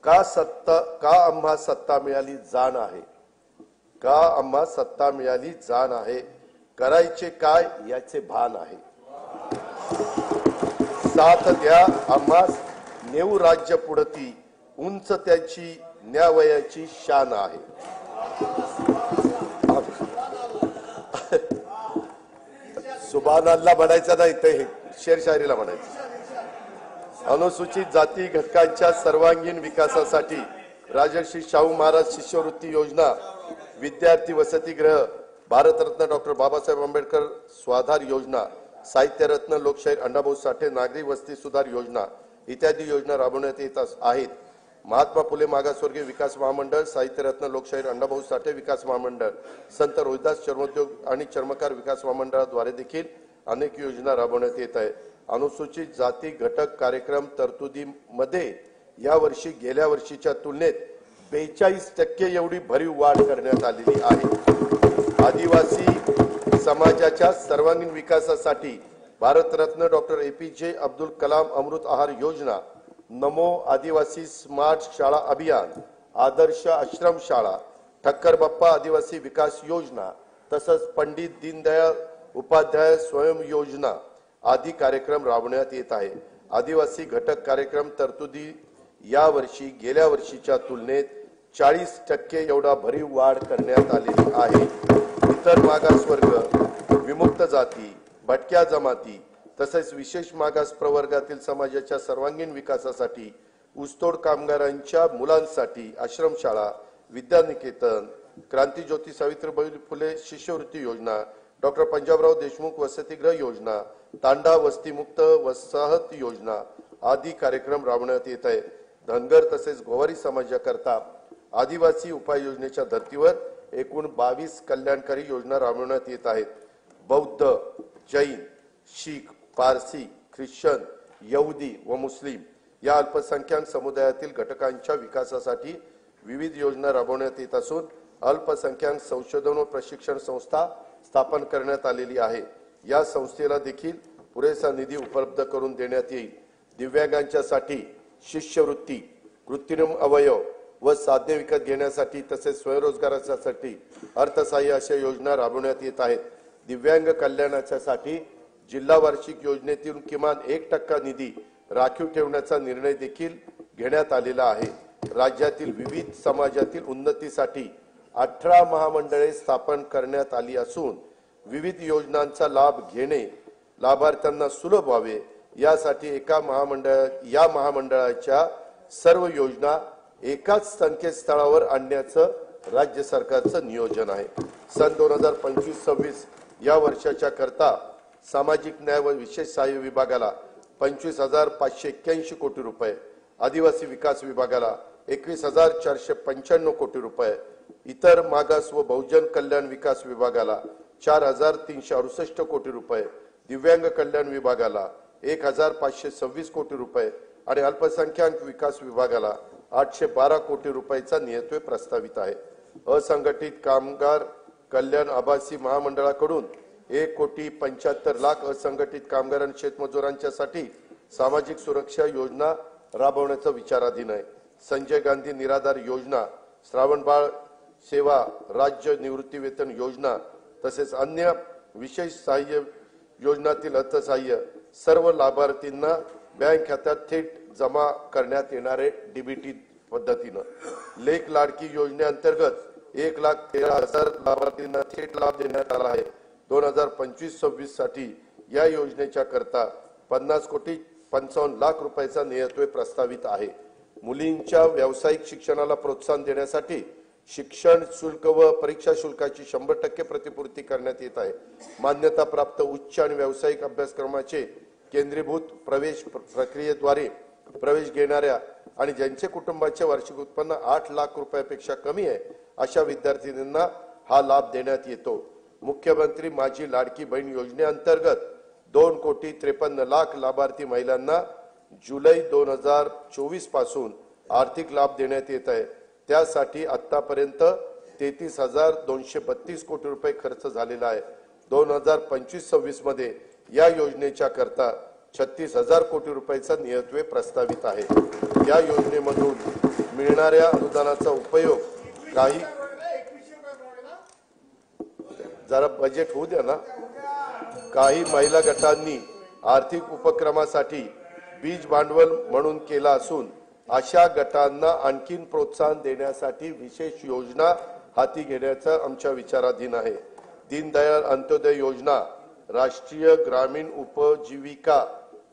का आम्हा सत्ता मिळाली जाण आहे। का आम्हा सत्ता मिळाली जाण आहे, करायचे काय याचे भान आहे। साथ द्या आम्हा नेऊ राज्य पुढती, उंच त्याची न्यावयाची शान आहे। सुभान अल्लाह म्हणायचं नाही, ते शेरशायरीला म्हणायचं। अनुसूचित जाती घटकांच्या सर्वांगीण विकासासाठी राजर्षी शाहू महाराज शिष्यवृत्ती योजना, विद्यार्थी वसतिगृह, भारतरत्न डॉक्टर बाबासाहेब आंबेडकर स्वाधार योजना, साहित्यरत्न लोकशाहीर अण्णाभाऊ साठे नागरी वस्ती सुधार योजना इत्यादी योजना राबवण्यात येत आहेत। महात्मा फुले मागासवर्गीय विकास महामंडळ, साहित्यरत्न लोकशाहीर अण्णाभाऊ साठे विकास महामंडळ, संत रोहिदास चर्मोद्योग आणि चर्मकार विकास महामंडळाद्वारे देखील अनेक योजना राबवण्यात येत आहेत। अनुसूचित जाती घटक कार्यक्रम तरतुदीमध्ये यावर्षी गेल्या वर्षीच्या तुलनेत 42% एवढी भरीव वाढ करण्यात आलेली आहे। आदिवासी समाजाच्या सर्वांगीण विकासासाठी भारतरत्न डॉक्टर APJ अब्दुल कलाम अमृत आहार योजना, नमो आदिवासी स्मार्ट शाळा अभियान, आदर्श आश्रम शाळा, ठक्कर बाप्पा आदिवासी विकास योजना तसंच पंडित दीनदयाळ उपाध्याय स्वयं योजना आदी कार्यक्रम राबवण्यात येत आहे। आदिवासी घटक कार्यक्रम तरतुदी या वर्षी गेल्या वर्षीच्या तुलनेत 40% एवढा भरीव वाढ करण्यात आलेली आहे। इतर मागासवर्ग, विमुक्त जाती, भटक्या जमाती तसेच विशेष मागास प्रवर्गातील समाजाच्या सर्वांगीण विकासासाठी ऊसतोड कामगारांच्या मुलांसाठी आश्रमशाळा, विद्यानिकेतन, क्रांतिज्योती सावित्रीबाई फुले शिष्यवृत्ती योजना, डॉक्टर पंजाबराव देशमुख वसतिगृह योजना, तांडा वस्तीमुक्त वसाहत योजना आदी कार्यक्रम राबवण्यात येत आहे। धनगर तसेच गोवारी समाजाकरता आदिवासी उपाययोजनेच्या धर्तीवर एकूण 22 कल्याणकारी योजना राबवण्यात येत आहेत। बौद्ध, जैन, शीख, पारसी, ख्रिश्चन, यहुदी व मुस्लिम या अल्पसंख्याक समुदायातील घटकांच्या विकासासाठी विविध योजना राबवण्यात येत असून अल्पसंख्याक संशोधन व प्रशिक्षण संस्था स्थापन करण्यात आलेली आहे। या संस्थेला देखील पुरेसा निधी उपलब्ध करून देण्यात येईल। दिव्यांगांच्यासाठी शिष्यवृत्ती, कृत्रिम अवयव व साधने विकत घेण्यासाठी तसेच स्वयंरोजगारासाठी अर्थसहाय्य अशा योजना राबवण्यात येत आहेत। दिव्यांग कल्याणासाठी जिल्हा वार्षिक योजनेतून किमान 1% निधी राखीव ठेवण्याचा निर्णय देखील घेण्यात आलेला आहे। राज्यातील विविध समाजातील उन्नतीसाठी 18 महामंडळे स्थापन करण्यात आली असून विविध योजनांचा लाभ घेणे लाभार्थ्यांना सुलभ व्हावे यासाठी या महामंडळाच्या सर्व योजना एकाच संकेतस्थळावर आणण्याचं राज्य सरकारचं नियोजन आहे। सन 2025-26 या वर्षाच्या करता सामाजिक न्याय व विशेष सहाय्य विभागाला 25,581 कोटी रुपये, आदिवासी विकास विभागाला 21,495 कोटी रुपये, इतर मागास व बहुजन कल्याण विकास विभागाला 4,368 कोटी रुपये, दिव्यांग कल्याण विभागाला 1,526 कोटी रुपये आणि अल्पसंख्याक विकास विभागाला 812 कोटी रुपयाचा नियतव्यय प्रस्तावित आहे। असंघटित कामगार कल्याण आभासी महामंडळाकडून 1,75,00,000 असंघटित कामगार आणि शेतमजुरांच्यासाठी सामाजिक सुरक्षा योजना राबवण्याचा विचाराधीन आहे। संजय गांधी निराधार योजना, श्रावणबाळ सेवा राज्य निवृत्ती वेतन योजना तसेच अन्य विशेष सहाय्य योजनातील अर्थसहाय्य सर्व लाभार्थींना बँक खात्यात थेट जमा करण्यात येणारे डीबीटी पद्धतीने लेख लाडकी योजनेअंतर्गत 1,13,000 लाभार्थींना थेट लाभ देण्यात आला आहे। 2025-26 साठी या योजनेच्या करता 50,55,00,000 रुपयाचा नियतव्यय प्रस्तावित आहे। मुलींच्या व्यावसायिक शिक्षणाला प्रोत्साहन देण्यासाठी शिक्षण शुल्क व परीक्षा शुल्काची 100% प्रतिपूर्ती करण्यात येत आहे। मान्यता प्राप्त उच्च आणि व्यावसायिक अभ्यासक्रमाचे केंद्रीभूत प्रवेश प्रक्रियेद्वारे प्रवेश घेणाऱ्या आणि ज्यांचे कुटुंबाचे वार्षिक उत्पन्न 8 लाख रुपयापेक्षा कमी आहे अशा विद्यार्थ्यांना हा लाभ देण्यात येतो। मुख्यमंत्री माझी लाडकी बहीण योजनेअंतर्गत 2,53,00,000 लाभार्थी महिलांना जुलै 2024 पासून आर्थिक लाभ देण्यात येत आहे। त्यासाठी आतापर्यंत 33,232 कोटी रुपये खर्च झालेला आहे। 2025-26 मध्ये या योजनेच्या करता 36,000 कोटी रुपयाचा नियतव्यय प्रस्तावित आहे। या योजनेमधून मिळणाऱ्या अनुदानाचा उपयोग काही जरा बजेट होऊ द्या ना। काही महिला गटांनी आर्थिक उपक्रमासाठी बीज भांडवल म्हणून केला असून अशा गटांना आणखीन प्रोत्साहन देण्यासाठी विशेष योजना हाती घेण्याचा आमच्या विचाराधीन आहे। दीनदयाळ अंत्योदय योजना राष्ट्रीय ग्रामीण उपजीविका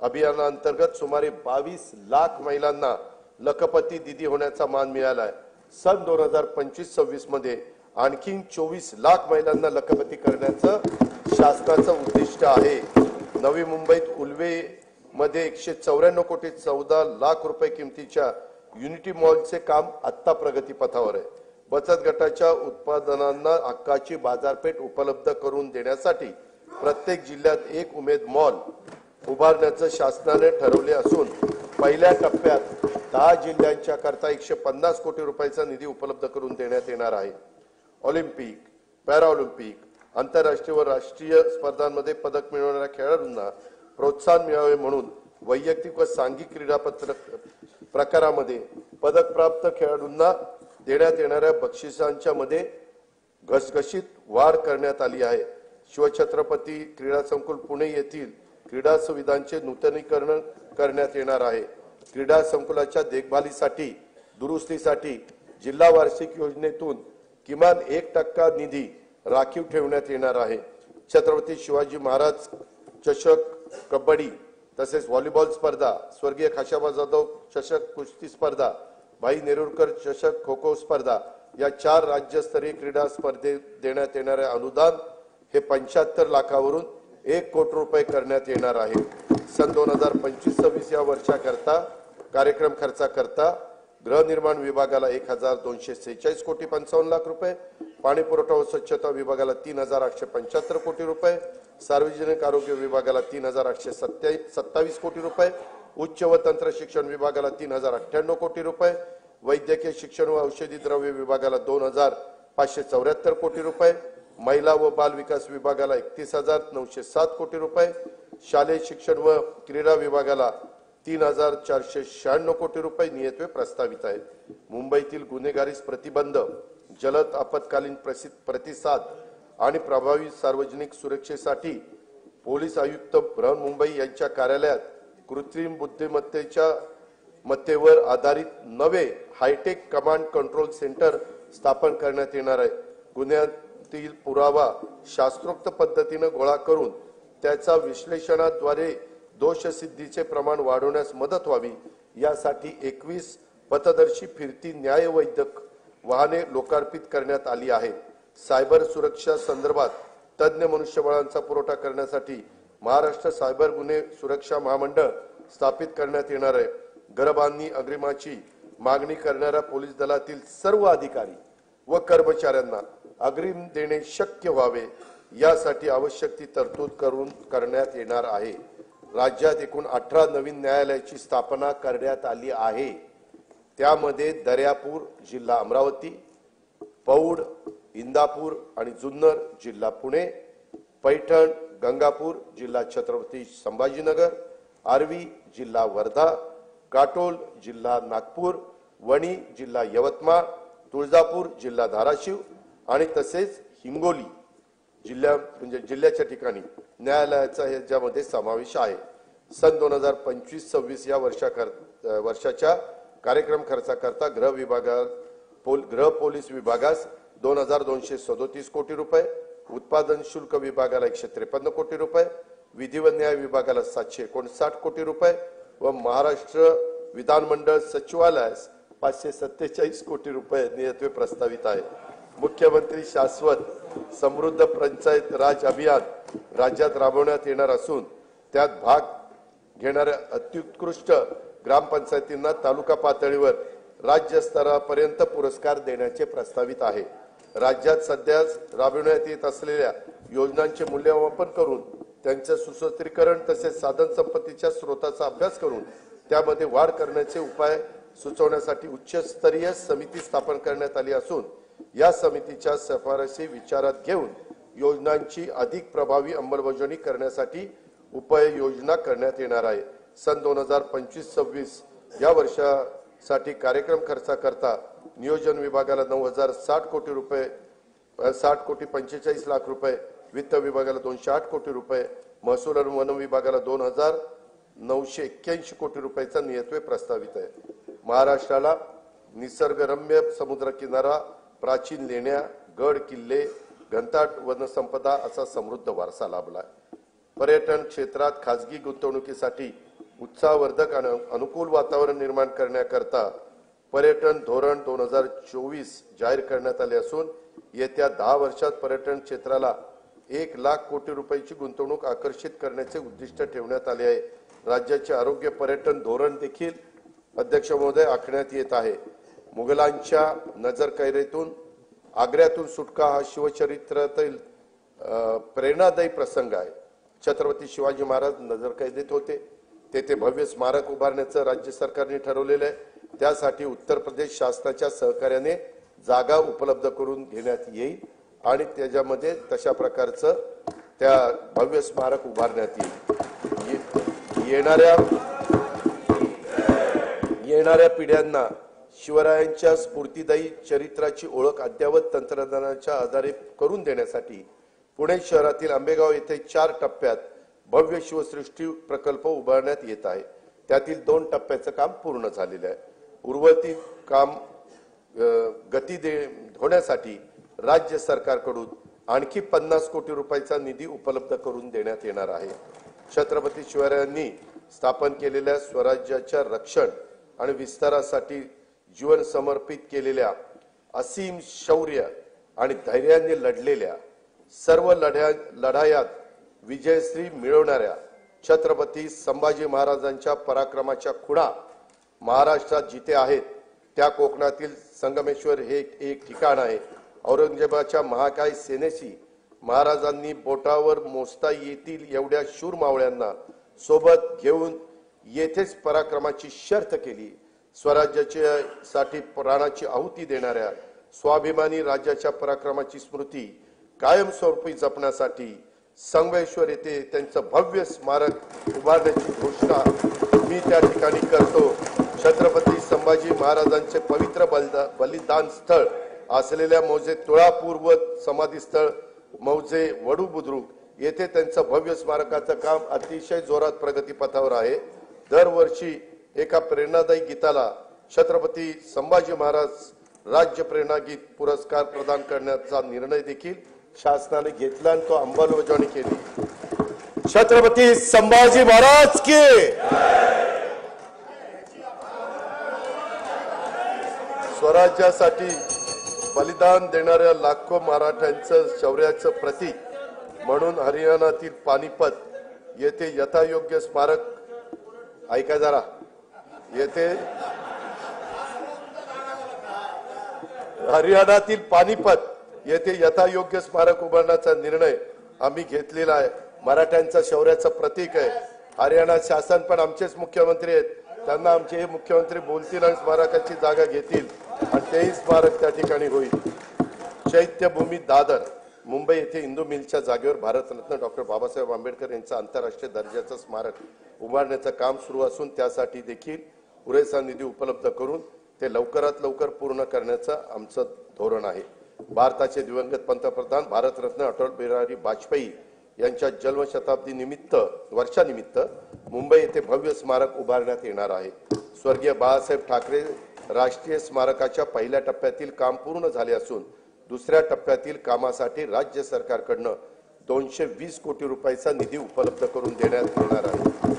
अभियानांतर्गत सुमारे 22 लाख महिलांना लखपती दीदी होण्याचा मान मिळाला आहे। सन 2025-26 मध्ये आणखी 24 लाख महिलांना लखपती करण्याचं शासनाचं उद्दिष्ट आहे। नवी मुंबईत उल्वे मध्ये 194 कोटी 14 लाख रुपये किमतीच्या युनिटी मॉलचे काम आता प्रगतीपथावर आहे। बचत गटाच्या उत्पादनांना हक्काची बाजारपेठ उपलब्ध करून देण्यासाठी प्रत्येक जिल्ह्यात एक उमेद मॉल उभारण्याचं शासनाने ठरवले असून पहिल्या टप्प्यात 10 जिल्ह्यांच्या करता 150 कोटी रुपयाचा निधी उपलब्ध करून देण्यात येणार आहे। ऑलिम्पिक, पॅराऑलिम्पिक, आंतरराष्ट्रीय व राष्ट्रीय स्पर्धांमध्ये पदक मिळवणाऱ्या खेळाडूंना प्रोत्साहन मिळावे म्हणून वैयक्तिक व सांघिक क्रीडा प्रकारामध्ये पदक प्राप्त खेळाडूंना देण्यात येणाऱ्या बक्षिसांच्या मध्ये घसघशीत वाढ करण्यात आली आहे। शिवछत्रपती क्रीडा संकुल पुणे येथील क्रीडा सुविधांचे नूतनीकरण करण्यात येणार आहे। क्रीडा संकुलाच्या देखभालीसाठी दुरुस्तीसाठी जिल्हा वार्षिक योजनेतून किमान 1% निधी राखीव ठेवण्यात येणार आहे। छत्रपती शिवाजी महाराज चषक कबड्डी तसेच व्हॉलीबॉल स्पर्धा, स्वर्गीय खाशाबा जाधव चषक कुस्ती स्पर्धा, भाई नेरुरकर चषक खो खो स्पर्धा या 4 राज्यस्तरीय क्रीडा स्पर्धेत देण्यात येणारे अनुदान हे 75 लाखावरून 1 कोटी रुपये करण्यात येणार आहे। सन 2025-26 या वर्षाकरता कार्यक्रम खर्चाकरता गृहनिर्माण विभागाला 1246 कोटी 55 लाख रुपये, पाणी पुरवठा व स्वच्छता विभागाला 3875 कोटी रुपये, सार्वजनिक आरोग्य विभागाला 3827 कोटी रुपये, उच्च व तंत्र शिक्षण विभागाला 3098 कोटी रुपये, वैद्यकीय शिक्षण व औषधी द्रव्य विभागाला 2574 कोटी रुपये, महिला व बाल विकास विभागाला 31,907 कोटी रुपये, शालेय शिक्षण व क्रीडा विभागाला 3,496 कोटी रुपये नियतवे प्रस्तावित आहेत। मुंबईतील गुन्हेगारीस प्रतिबंध, जलद आपत्कालीन प्रतिसाद आणि प्रभावी सार्वजनिक सुरक्षेसाठी पोलीस आयुक्त बृहन्मुंबई यांच्या कार्यालयात कृत्रिम बुद्धिमत्तेवर आधारित नवे हायटेक कमांड कंट्रोल सेंटर स्थापन करण्यात येणार आहे। गुन्ह्यातील पुरावा शास्त्रोक्त पद्धतीने गोळा करून त्याचा विश्लेषणाद्वारे दोषसिद्धीचे प्रमाण वाढवण्यास मदत व्हावी यासाठी 21 पथदर्शी फिरती न्यायवैद्यक वाहने लोकार्पित करण्यात आली आहेत। सायबर सुरक्षा संदर्भात तज्ञ मनुष्यबळांचा पुरवठा करण्यासाठी महाराष्ट्र सायबर गुन्हे सुरक्षा महामंडळ स्थापित करण्यात येणार आहे। घरबांधणी अग्रिमाची मागणी करणाऱ्या पोलीस दलातील सर्व अधिकारी व कर्मचाऱ्यांना अग्रिम देणे शक्य व्हावे यासाठी आवश्यक ती तरतूद करण्यात येणार आहे। राज्यात एकूण 18 नवीन न्यायालयाची स्थापना करण्यात आली आहे। त्यामध्ये दर्यापूर जिल्हा अमरावती, पौड, इंदापूर आणि जुन्नर जिल्हा पुणे, पैठण, गंगापूर जिल्हा छत्रपती संभाजीनगर, आर्वी जिल्हा वर्धा, काटोल जिल्हा नागपूर, वणी जिल्हा यवतमाळ, तुळजापूर जिल्हा धाराशिव आणि तसेच हिंगोली जिल्ह्याच्या ठिकाणी न्यायालयाचा याच्यामध्ये समावेश आहे। सन 2025-26 या वर्षाच्या कार्यक्रम खर्चाकरता गृह पोलीस विभागास 2237 कोटी रुपये, उत्पादन शुल्क विभागाला 153 कोटी रुपये, विधी व न्याय विभागाला 759 कोटी रुपये व महाराष्ट्र विधानमंडळ सचिवालयास 547 कोटी रुपये नियतवे प्रस्तावित आहे। मुख्यमंत्री शाश्वत समृद्ध पंचायत राज अभियान राज्यात राबवण्यात येणार असून त्यात भाग घेणाऱ्या अत्युत्कृष्ट ग्रामपंचायतींना तालुका पातळीवर राज्य स्तरापर्यंत पुरस्कार देण्याचे प्रस्तावित आहे। राज्यात सध्या राबविण्यात येत असलेल्या योजनांचे मूल्यमापन करून त्यांचे सुसूत्रीकरण तसेच साधन संपत्तीच्या स्रोताचा अभ्यास करून त्यामध्ये वाढ करण्याचे उपाय सुचवण्यासाठी उच्चस्तरीय समिती स्थापन करण्यात आली असून या समितीच्या शिफारसी विचारात घेऊन योजनांची अधिक प्रभावी अंमलबजावणी करण्यासाठी उपाययोजना करण्यात येणार आहे। सन 2025-26 या वर्षासाठी कार्यक्रम खर्चाकरता नियोजन विभागाला 9,060 कोटी रुपये 60,45,00,000 रुपये, वित्त विभागाला 208 कोटी रुपये, महसूल आणि वन विभागाला 2,981 कोटी रुपयाचा नियतव्यय प्रस्तावित आहे। महाराष्ट्राला निसर्गरम्य समुद्रकिनारा, प्राचीन लेण्या, गड किल्ले, घनदाट वनसंपदा असा समृद्ध वारसा लाभला आहे। पर्यटन क्षेत्रात खासगी गुंतवणुकीसाठी उत्साहवर्धक आणि अनुकूल वातावरण निर्माण करण्याकरता पर्यटन धोरण 2024 जाहीर करण्यात आले असून येत्या 10 वर्षात पर्यटन क्षेत्राला 1,00,000 कोटी रुपयाची गुंतवणूक आकर्षित करण्याचे उद्दिष्ट ठेवण्यात आले आहे। राज्याचे आरोग्य पर्यटन धोरण देखील अध्यक्ष महोदय आखण्यात येत आहे। मुघलांच्या नजरकैदेतून आग्र्यातून सुटका हा शिवचरित्रातील प्रेरणादायी प्रसंग आहे। छत्रपती शिवाजी महाराज नजरकैदेत होते, तेथे भव्य स्मारक उभारण्याचं राज्य सरकारने ठरवलेलं आहे। त्यासाठी उत्तर प्रदेश शासनाच्या सहकार्याने जागा उपलब्ध करून घेण्यात येईल आणि त्याच्यामध्ये तशा प्रकारचं त्या भव्य स्मारक उभारण्यात येईल। येणाऱ्या पिढ्यांना शिवरायांच्या स्फूर्तिदायी चरित्राची ओळख अद्ययावत तंत्रज्ञानाच्या आधारे करून देण्यासाठी पुणे शहरातील आंबेगाव येथे 4 टप्प्यात भव्य शिवसृष्टी प्रकल्प उभारण्यात येत आहे। त्यातील 2 टप्प्याचं काम पूर्ण झालेलं आहे। उर्वरित काम गती होण्यासाठी राज्य सरकारकडून आणखी 50 कोटी रुपयाचा निधी उपलब्ध करून देण्यात येणार आहे। छत्रपती शिवरायांनी स्थापन केलेल्या स्वराज्याच्या रक्षण आणि विस्तारासाठी जीवन समर्पित केलेल्या असीम शौर्य आणि धैर्याने लढलेल्या सर्व लढायात विजयश्री मिळवणाऱ्या छत्रपती संभाजी महाराजांच्या पराक्रमाच्या खुणा महाराष्ट्रात जिथे आहेत त्या कोकणातील संगमेश्वर हे एक ठिकाण आहे। औरंगजेबाच्या महाकाय सेनेशी महाराजांनी बोटावर मोजता येतील एवढ्या शूर मावळ्यांना सोबत घेऊन येथेच पराक्रमाची शर्थ केली। स्वराज्यासाठी प्राणाची आहुती देणाऱ्या स्वाभिमानी राज्याच्या पराक्रमाची स्मृती कायमस्वरूपी जपण्यासाठी संगमेश्वर येथे त्यांचं भव्य स्मारक उभारण्याची घोषणा मी त्या ठिकाणी करतो। छत्रपती संभाजी महाराजांचे पवित्र बलिदान स्थळ असलेल्या मौजे तुळापूर व समाधी स्थळ मौजे वडू बुद्रुक येथे त्यांचं भव्य स्मारकाचं काम अतिशय जोरात प्रगतीपथावर आहे। दरवर्षी एका प्रेरणादायी गीताला छत्रपती संभाजी महाराज राज्य प्रेरणा गीत पुरस्कार प्रदान करण्याचा निर्णय देखील शासनाने घेतला आणि तो अंमलबजावणी केली। छत्रपती संभाजी महाराज की स्वराज्यासाठी बलिदान देणाऱ्या लाखो मराठ्यांचं शौर्याचं प्रतीक म्हणून हरियाणातील पानिपत येथे यथायोग्य स्मारक ऐका जरा येथे हरियाणातील पानिपत येथे यथायोग्य स्मारक उभारण्याचा निर्णय आम्ही घेतलेला आहे। मराठ्यांच्या शौर्याचं प्रतीक आहे। हरियाणा शासन पण आमचेच मुख्यमंत्री आहेत, त्यांना आमचे हे मुख्यमंत्री बोलतील आणि स्मारकाची जागा घेतील आणि तेही स्मारक त्या ठिकाणी होईल। चैत्यभूमी दादर मुंबई येथे इंदू मिलच्या जागेवर भारतरत्न डॉक्टर बाबासाहेब आंबेडकर यांचं आंतरराष्ट्रीय दर्जाचं स्मारक उभारण्याचं काम सुरू असून त्यासाठी देखील पुरेसा निधी उपलब्ध करून ते लवकरात लवकर पूर्ण करण्याचं आमचं धोरण आहे। भारताचे दिवंगत पंतप्रधान भारतरत्न अटल बिहारी वाजपेयी यांच्या जन्मशताब्दी वर्षानिमित्त मुंबई येथे भव्य स्मारक उभारण्यात येणार आहे। स्वर्गीय बाळासाहेब ठाकरे राष्ट्रीय स्मारकाच्या पहिल्या टप्प्यातील काम पूर्ण झाले असून दुसऱ्या टप्प्यातील कामासाठी राज्य सरकारकडून 220 कोटी रुपयाचा निधी उपलब्ध करून देण्यात येणार आहे।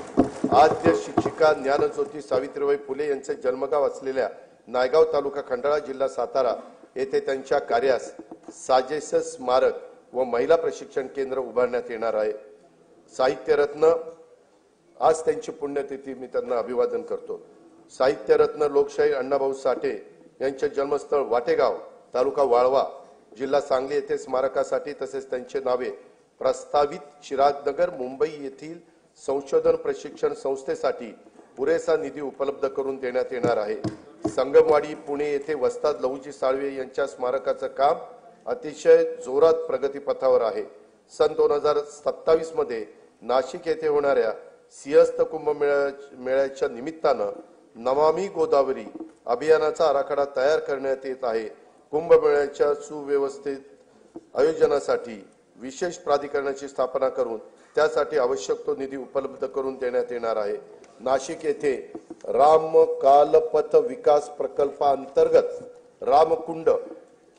आद्य शिक्षिका ज्ञानज्योती सावित्रीबाई फुले यांचे जन्मगाव असलेल्या नायगाव तालुका खंडाळा जिल्हा सातारा येथे त्यांच्या कार्यास साजेस स्मारक व महिला प्रशिक्षण केंद्र उभारण्यात येणार आहे। साहित्यरत्न आज त्यांची पुण्यतिथी, मी त्यांना अभिवादन करतो। साहित्यरत्न लोकशाही अण्णाभाऊ साठे यांचे जन्मस्थळ वाटेगाव तालुका वाळवा जिल्हा सांगली येथे स्मारकासाठी तसेच त्यांचे नावे प्रस्तावित चिरागनगर मुंबई येथील संशोधन प्रशिक्षण संस्थेसाठी पुरेसा निधी उपलब्ध करून देण्यात येणार आहे। संगमवाडी पुणे येथे वस्ताद लहुजी साळवे यांच्या स्मारकाचं काम अतिशय जोरात प्रगतीपथावर आहे। सन 2027 मध्ये नाशिक येथे होणाऱ्या सिंहस्थ कुंभमेळ्याच्या निमित्तानं नमामि गोदावरी अभियानाचा आराखडा तयार करण्यात येत आहे। कुंभमेळ्याच्या सुव्यवस्थित आयोजनासाठी विशेष प्राधिकरणाची स्थापना करून त्यासाठी आवश्यक तो निधी उपलब्ध करून देण्यात येणार आहे। नाशिक येथे राम कालपथ विकास प्रकल्पांतर्गत रामकुंड,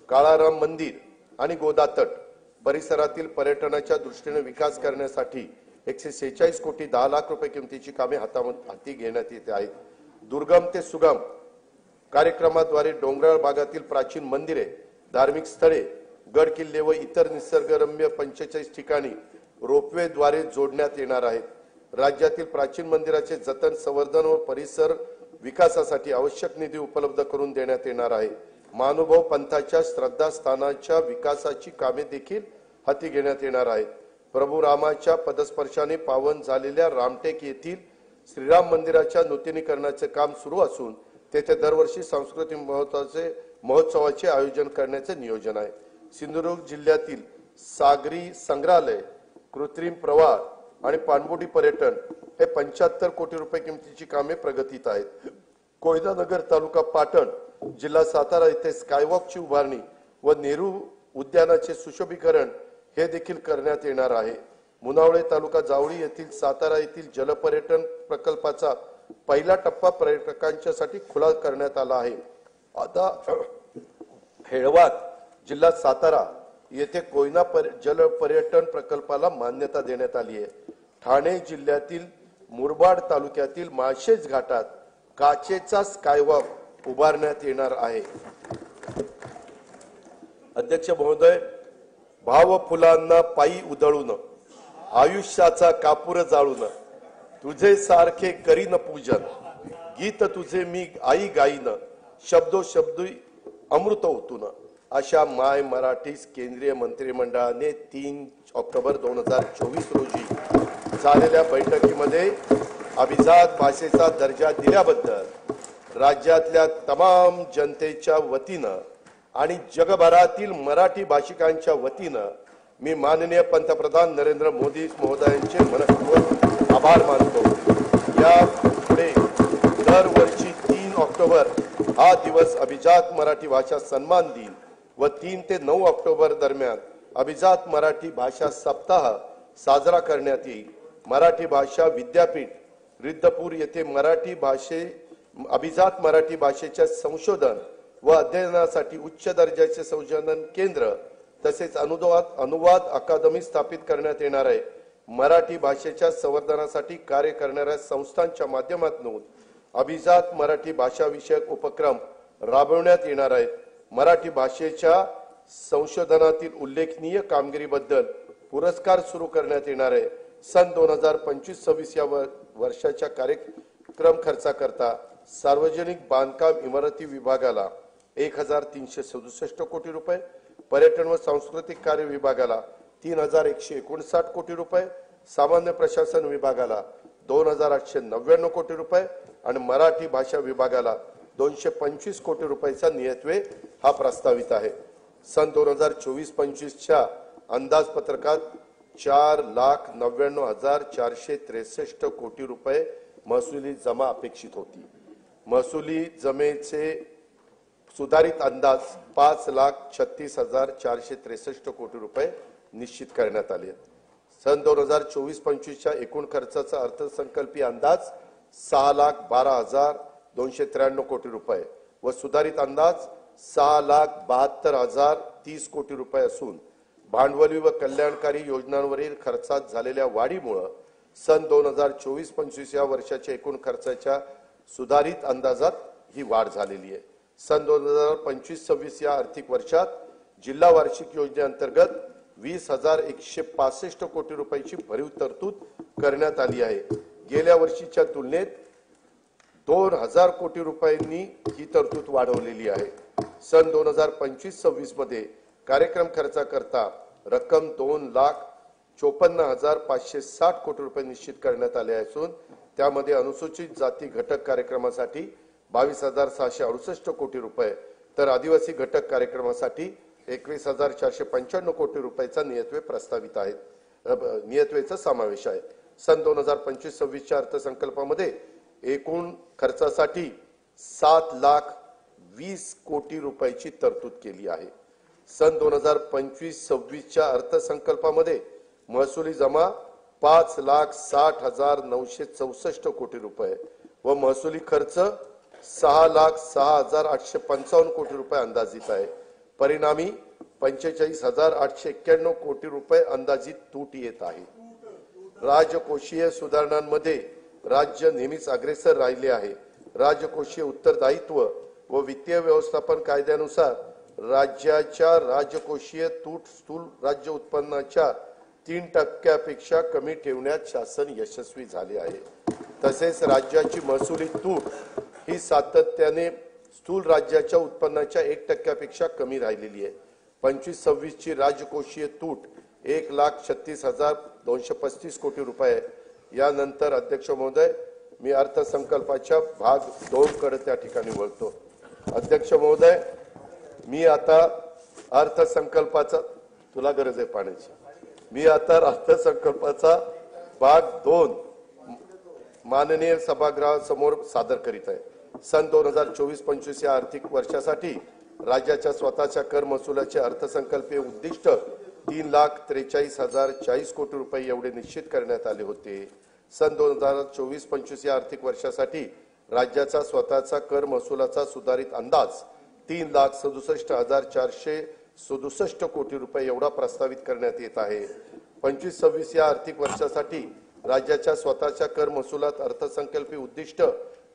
काळाराम मंदिर आणि गोदातट परिसरातील पर्यटनाच्या दृष्टीने विकास करण्यासाठी 146 कोटी 10 लाख रुपये किमतीची कामे हाती घेण्यात येत आहेत। दुर्गम ते सुगम कार्यक्रमाद्वारे डोंगराळ भागातील प्राचीन मंदिरे, धार्मिक स्थळे, गड किल्ले व इतर निसर्गरम्य 45 ठिकाणी रोपवेद्वारे जोडण्यात येणार आहेत। राज्यातील प्राचीन मंदिराचे जतन, संवर्धन व परिसर विकासासाठी आवश्यक निधी उपलब्ध करून देण्यात येणार आहे। महानुभाव पंथाच्या श्रद्धास्थानाच्या विकासाची कामे देखील हाती घेण्यात येणार आहेत। प्रभू रामाच्या पदस्पर्शाने पावन झालेल्या रामटेक येथील श्रीराम मंदिराच्या नूतनीकरणाचे काम सुरू असून तेथे दरवर्षी सांस्कृतिक महोत्सवाचे आयोजन करण्याचे नियोजन आहे। सिंधुदुर्ग जिल्ह्यातील सागरी संग्रहालय, कृत्रिम प्रवाह आणि पाणबुडी पर्यटन हे 75 कोटी रुपये किमतीची कामे प्रगतीत आहेत। कोयनानगर तालुका पाटण जिल्हा सातारा येथे स्कायवॉकची उभारणी व नेहरू उद्यानाचे सुशोभीकरण हे देखील करण्यात येणार आहे। मुनावळे तालुका जावळी येथील सातारा येथील जलपर्यटन प्रकल्पाचा पहिला टप्पा पर्यटकांच्यासाठी खुला करण्यात आला आहे। आता हेळवाद जिल्हा सातारा येथे कोयना जलपर्यटन प्रकल्पाला मान्यता देण्यात आली आहे। ठाणे जिल्ह्यातील मुरबाड तालुक्यातील माळशेज घाटात काचेचा स्कायवॉक उभारण्यात येणार आहे। अध्यक्ष महोदय, भाव फुलांना पायी उधळून, आयुष्याचा कापूर जाळून, तुझे सारखे करीन पूजन, गीत तुझे मी आई गाईन, शब्दोशब्दी अमृत ओतून, अशा माय मराठीस केंद्रीय मंत्रिमंडळाने 3 ऑक्टोबर 2024 रोजी झालेल्या बैठकीमध्ये अभिजात भाषेचा दर्जा दिल्याबद्दल राज्यातल्या तमाम जनतेच्या वतीनं आणि जगभरातील मराठी भाषिकांच्या वतीनं मी माननीय पंतप्रधान नरेंद्र मोदी महोदयांचे मनपूर्वक आभार मानतो। या पुढे दरवर्षी 3 ऑक्टोबर हा दिवस अभिजात मराठी भाषा सन्मान दिन व 3 ते 9 ऑक्टोबर दरम्यान अभिजात मराठी भाषा सप्ताह साजरा करण्यात येईल। मराठी भाषा विद्यापीठ रिद्धपूर येथे अभिजात मराठी भाषेच्या संशोधन व अध्ययनासाठी उच्च दर्जाचे संशोधन केंद्र तसेच अनुवाद अकादमी स्थापित करण्यात येणार आहे। मराठी भाषेच्या संवर्धनासाठी कार्य करणाऱ्या संस्थांच्या माध्यमातून अभिजात मराठी भाषा विषयक उपक्रम राबवण्यात येणार आहेत। मराठी भाषेच्या संशोधनातील उल्लेखनीय कामगिरीबद्दल पुरस्कार सुरू करण्यात येणार आहे। सन 2025-26 या वर्षाच्या कार्यक्रम खर्चाकरता सार्वजनिक बांधकाम इमारती विभागाला 1367 कोटी रुपये, पर्यटन व सांस्कृतिक कार्य विभागाला 3159 कोटी रुपये, सामान्य प्रशासन विभागाला 2899 कोटी रुपये आणि मराठी भाषा विभागाला 225 कोटी रुपयाचा नियतव्यय हा प्रस्तावित आहे। सन 2024-25च्या अंदाजपत्रकात 4,99,463 कोटी रुपये महसुली जमा अपेक्षित होती। महसुली जमेचे सुधारित अंदाज 5,36,463 कोटी रुपये निश्चित करण्यात आले। सन 2024-25च्या एकूण खर्चाचा अर्थसंकल्पीय अंदाज 6,12,293 कोटी रुपये व सुधारित अंदाज 6,72,030 कोटी रुपये असून भांडवली व कल्याणकारी योजनांवरील खर्चात झालेल्या वाढीमुळे सन 2024-25 या वर्षाच्या एकूण खर्चाच्या सुधारित अंदाजात ही वाढ झालेली आहे। सन 2025-26 या आर्थिक वर्षात जिल्हा वार्षिक योजनेअंतर्गत 20,165 कोटी रुपयाची भरीव तरतूद करण्यात आली आहे। गेल्या वर्षीच्या तुलनेत 2,000 कोटी रुपयांनी ही तरतूद वाढवलेली आहे। सन 2025-26 मध्ये कार्यक्रम खर्चाकरता रक्कम 2,54,560 कोटी रुपये निश्चित करण्यात आले असून त्यामध्ये अनुसूचित जाती घटक कार्यक्रमासाठी 22,668 कोटी रुपये तर आदिवासी घटक कार्यक्रमासाठी 21,495 कोटी रुपयाचा नियतव्यय प्रस्तावित आहे। नियतव्ययाचा समावेश आहे। सन 2025-26च्या अर्थसंकल्पामध्ये एकूण खर्चासाठी 7,20,00,000 कोटी रुपयाची तरतूद केली आहे। सन 2025-26च्या अर्थसंकल्पामध्ये महसुली जमा 5,60,964 कोटी रुपये व महसुली खर्च 6,06,855 कोटी रुपये अंदाजित आहे। परिणामी 45,891 कोटी रुपये अंदाजित तूट येत आहे। राजकोषीय सुधारणांमध्ये राज्य नेहमीच अग्रेसर राहिले आहे। राजकोषीय उत्तरदायित्व व वित्तीय व्यवस्थापन कायद्यानुसार राज्याच्या राजकोषीय तूट स्थूल राज्य उत्पन्नाच्या 3% कमी ठेवण्यात शासन यशस्वी झाले आहे। तसेच राज्याची महसुली तूट ही सातत्याने स्थूल राज्याच्या उत्पन्नाच्या 1% कमी राहिलेली आहे। 25-26 ची राजकोषीय तूट 1,36,235 कोटी रुपये। यानंतर अध्यक्ष महोदय, मी अर्थसंकल्पाच्या भाग 2 कडे त्या ठिकाणी वळतो। अध्यक्ष महोदय, मी आता अर्थसंकल्पाचा तुला गरज आहे पाण्याची। मी आता अर्थसंकल्पाचा भाग 2 माननीय सभागृहासमोर सादर करीत आहे। सन 2024-25 या आर्थिक वर्षासाठी राज्याच्या स्वतःच्या कर महसुलाचे अर्थसंकल्पीय उद्दिष्ट 3,43,040 कोटी रुपये एवढे निश्चित करण्यात आले होते। सन 2024-25 या आर्थिक वर्षासाठी राज्याचा स्वतःचा कर महसुलाचा सुधारित अंदाज 3,67,467 कोटी रुपये एवढा प्रस्तावित करण्यात येत आहे। 25-26 या आर्थिक वर्षासाठी राज्याच्या स्वतःच्या कर महसुलात अर्थसंकल्पीय उद्दिष्ट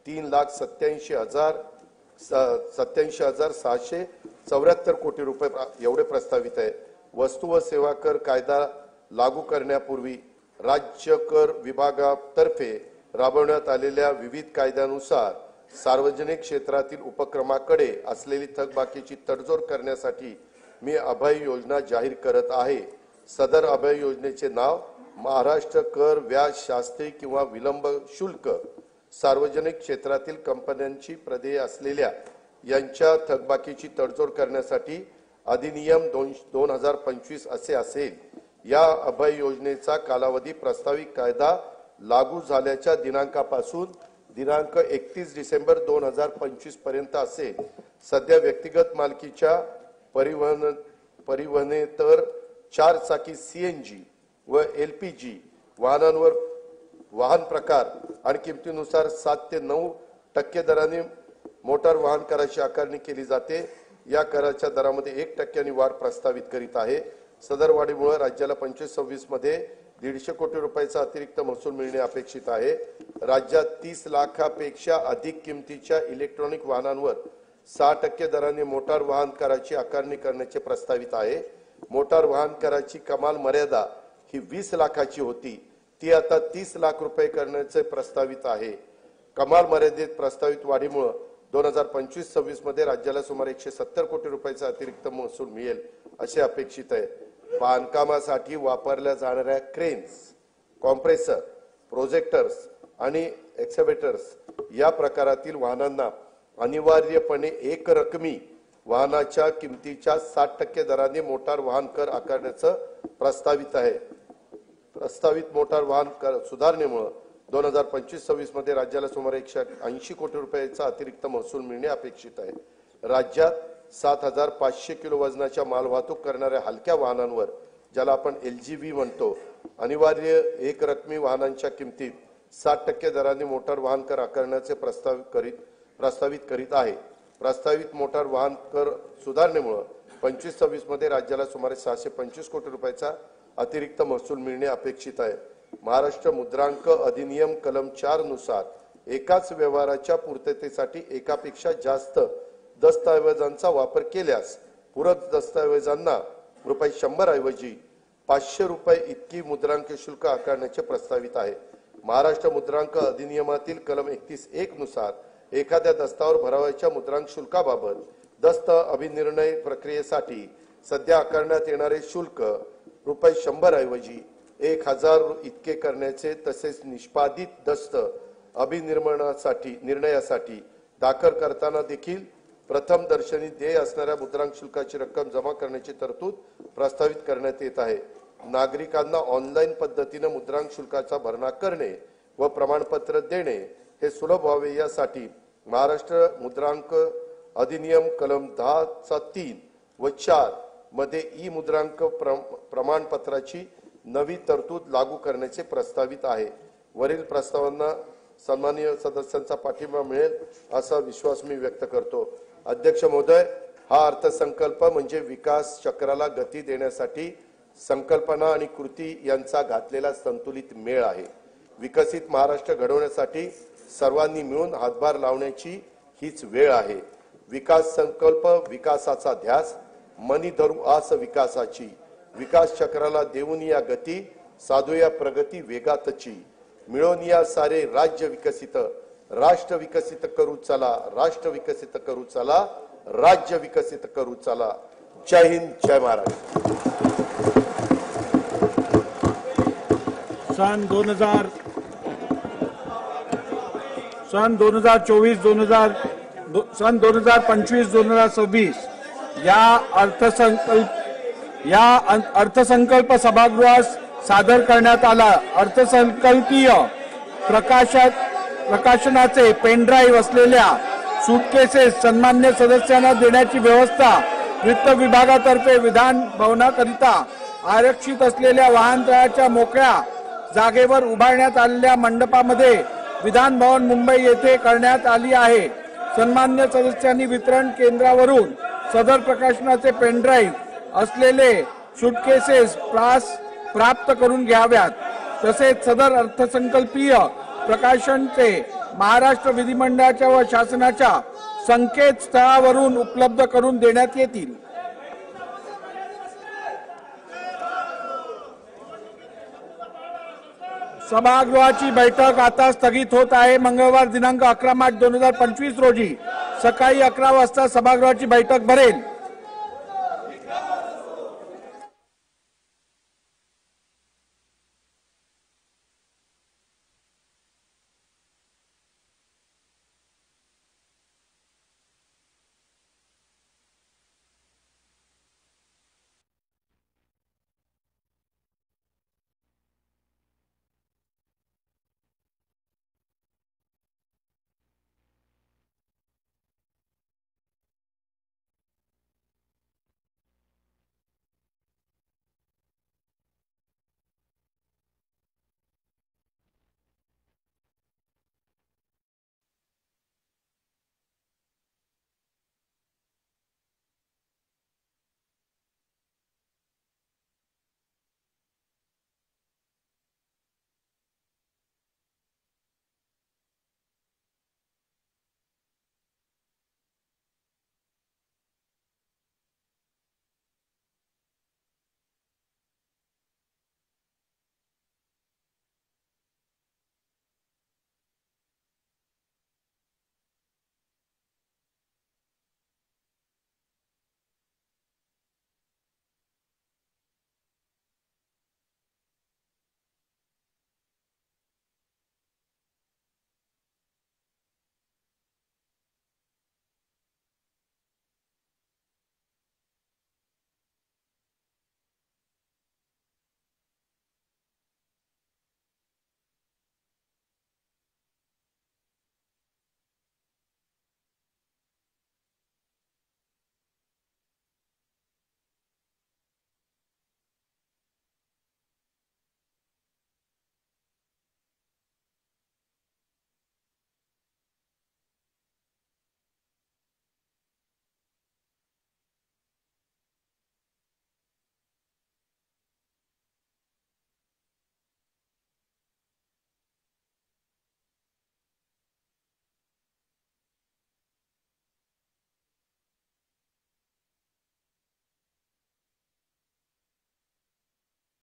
3,87,674 कोटी रुपये एवढे प्रस्तावित आहे। वस्तू व सेवा कर कायदा लागू करण्यापूर्वी राज्य कर विभागातर्फे राबवण्यात आलेल्या विविध कायद्यानुसार सार्वजनिक क्षेत्रातील उपक्रमाकडे असलेली थकबाकीची तडजोड करण्यासाठी मी अभय योजना जाहीर करत आहे। सदर अभय योजनेचे नाव महाराष्ट्र कर व्याज शास्ती किंवा विलंब शुल्क सार्वजनिक क्षेत्रातील कंपन्यांची प्रदेय असलेल्या यांच्या थकबाकीची तडजोड करण्यासाठी अधिनियम 2025 असे असेल। या अभय योजनेचा कालावधी प्रस्तावित कायदा लागू झाल्याच्या दिनांकापासून दिनांक 31 डिसेंबर 2025 पर्यंत असेल। सध्या व्यक्तिगत मालकीच्या परिवहनेतर 4 चाकी CNG व LPG वाहनांवर वाहन प्रकार आणि किमतीनुसार 7 ते 9% दराने मोटार वाहन कराची आकारणी केली जाते। या कराच्या दरामध्ये 1% वाढ प्रस्तावित करीत आहे। सदर वाढीमुळे राज्याला 25-26 मध्ये 150 कोटी रुपयाचा अतिरिक्त महसूल मिळणे अपेक्षित आहे। राज्यात 30 लाखापेक्षा अधिक किमतीच्या इलेक्ट्रॉनिक वाहनांवर 6% दराने मोटार वाहन कराची आकारणी करण्याचे प्रस्तावित आहे। मोटार वाहन कराची कमाल मर्यादा ही 20 लाखाची होती, ती आता 30 लाख रुपये करण्याचे प्रस्तावित आहे। कमाल मर्यादेत प्रस्तावित वाढीमुळे 2025-26 मध्ये राज्याला सुमारे 170 कोटी रुपयाचा अतिरिक्त महसूल मिळेल असे अपेक्षित आहे। बांधकामासाठी वापरल्या जाणाऱ्या क्रेन्स, कॉम्प्रेसर, प्रोजेक्टर्स आणि एक्सकॅव्हेटर्स या प्रकारातील वाहनांना अनिवार्यपणे एक रकमी वाहनाच्या किमतीच्या 60% दराने मोटार वाहन कर आकारण्याचं प्रस्तावित आहे। प्रस्तावित मोटार वाहन कर सुधारणेमुळे 2025-26 मध्ये राज्याला सुमारे 180 कोटी रुपयाचा अतिरिक्त महसूल मिळणे अपेक्षित आहे। राज्यात 7,500 किलो वजनाच्या माल वाहतूक करणाऱ्या हलक्या वाहनांवर, ज्याला आपण LGV म्हणतो, अनिवार्य एक रकमी वाहनांच्या किमतीत 60% दराने मोटार वाहन कर आकारण्याचे प्रस्तावित करीत आहे। प्रस्तावित मोटार वाहन कर सुधारणेमुळे 25-26 मध्ये राज्याला सुमारे 625 कोटी रुपयाचा अतिरिक्त महसूल मिळणे अपेक्षित आहे। महाराष्ट्र मुद्रांक अधिनियम कलम 4 नुसार एकाच व्यवहाराच्या पूर्ततेसाठी एकापेक्षा जास्त दस्तऐवजांचा वापर केल्यास पूरक दस्तऐवजांना ₹100 ऐवजी ₹500 इतकी मुद्रांक शुल्क आकारण्याचे प्रस्तावित आहे। महाराष्ट्र मुद्रांक अधिनियमातील कलम 31(1) नुसार एखाद्या दस्तावर भरावयाच्या मुद्रांक शुल्काबाबत दस्त अभिनिर्णय प्रक्रियेसाठी सध्या आकारण्यात येणारे शुल्क ₹100 ऐवजी 1,000 इतके करण्याचे, तसेच निष्पादित दस्त निर्णयासाठी दाखल करताना देखील प्रथम दर्शनी देय असणाऱ्या मुद्रांक शुल्काची रक्कम जमा करण्याची तरतूद प्रस्तावित करण्यात येत आहे। नागरिकांना ऑनलाईन पद्धतीने मुद्रांक शुल्काचा भरणा करणे व प्रमाणपत्र देणे हे सुलभ व्हावे यासाठी महाराष्ट्र मुद्रांक अधिनियम कलम 10 चा 3 व 4 मध्ये ई मुद्रांक प्रमाणपत्राची नवी तरतूद लागू करण्याचे प्रस्तावित आहे। वरील प्रस्तावांना सन्माननीय सदस्यांचा पाठिंबा मिळेल असा विश्वास मी व्यक्त करतो। अध्यक्ष महोदय, हा अर्थसंकल्प म्हणजे विकास चक्राला गती देण्यासाठी संकल्पना आणि कृती यांचा घातलेला संतुलित मेळ आहे। विकसित महाराष्ट्र घडवण्यासाठी सर्वांनी मिळून हातभार लावण्याची हीच वेळ आहे। विकास संकल्प विकासाचा ध्यास, मनी धरू आस विकासाची, विकास चक्राला देऊन या गती, साधूया प्रगती वेगातची, मिळून या सारे राज्य विकसित, राष्ट्र विकसित करू चला, राष्ट्र विकसित करू चला, राज्य विकसित करू चला। जय हिंद, जय महाराष्ट्र। सन 2024-2025-2026 या अर्थसंकल्प सभागृहास सादर करण्यात आला। अर्थसंकल्पीय प्रकाशनाचे पेनड्राईव्ह असलेल्या सूटकेसेस सन्मान्य सदस्यांना देण्याची व्यवस्था वित्त विभागातर्फे विधान भवनाकरिता आरक्षित असलेल्या वाहनतळाच्या मोकळ्या जागेवर उभारण्यात आलेल्या मंडपामध्ये विधान भवन मुंबई येथे करण्यात आली आहे। सन्मान्य सदस्यांनी वितरण केंद्रावरून सदर प्रकाशनाचे पेनड्राईव्ह असलेले सूटकेसेस प्राप्त करून घ्याव्यात। तसेच सदर अर्थसंकल्पीय प्रकाशनचे महाराष्ट्र विधिमंडळाच्या व शासनाच्या संकेतस्थळावरून उपलब्ध करून देण्यात येतील। सभागृहाची बैठक आता स्थगित होत आहे। मंगळवार दिनांक 11 मार्च 2025 रोजी सकाळी 11 वाजता सभागृहाची बैठक भरेल।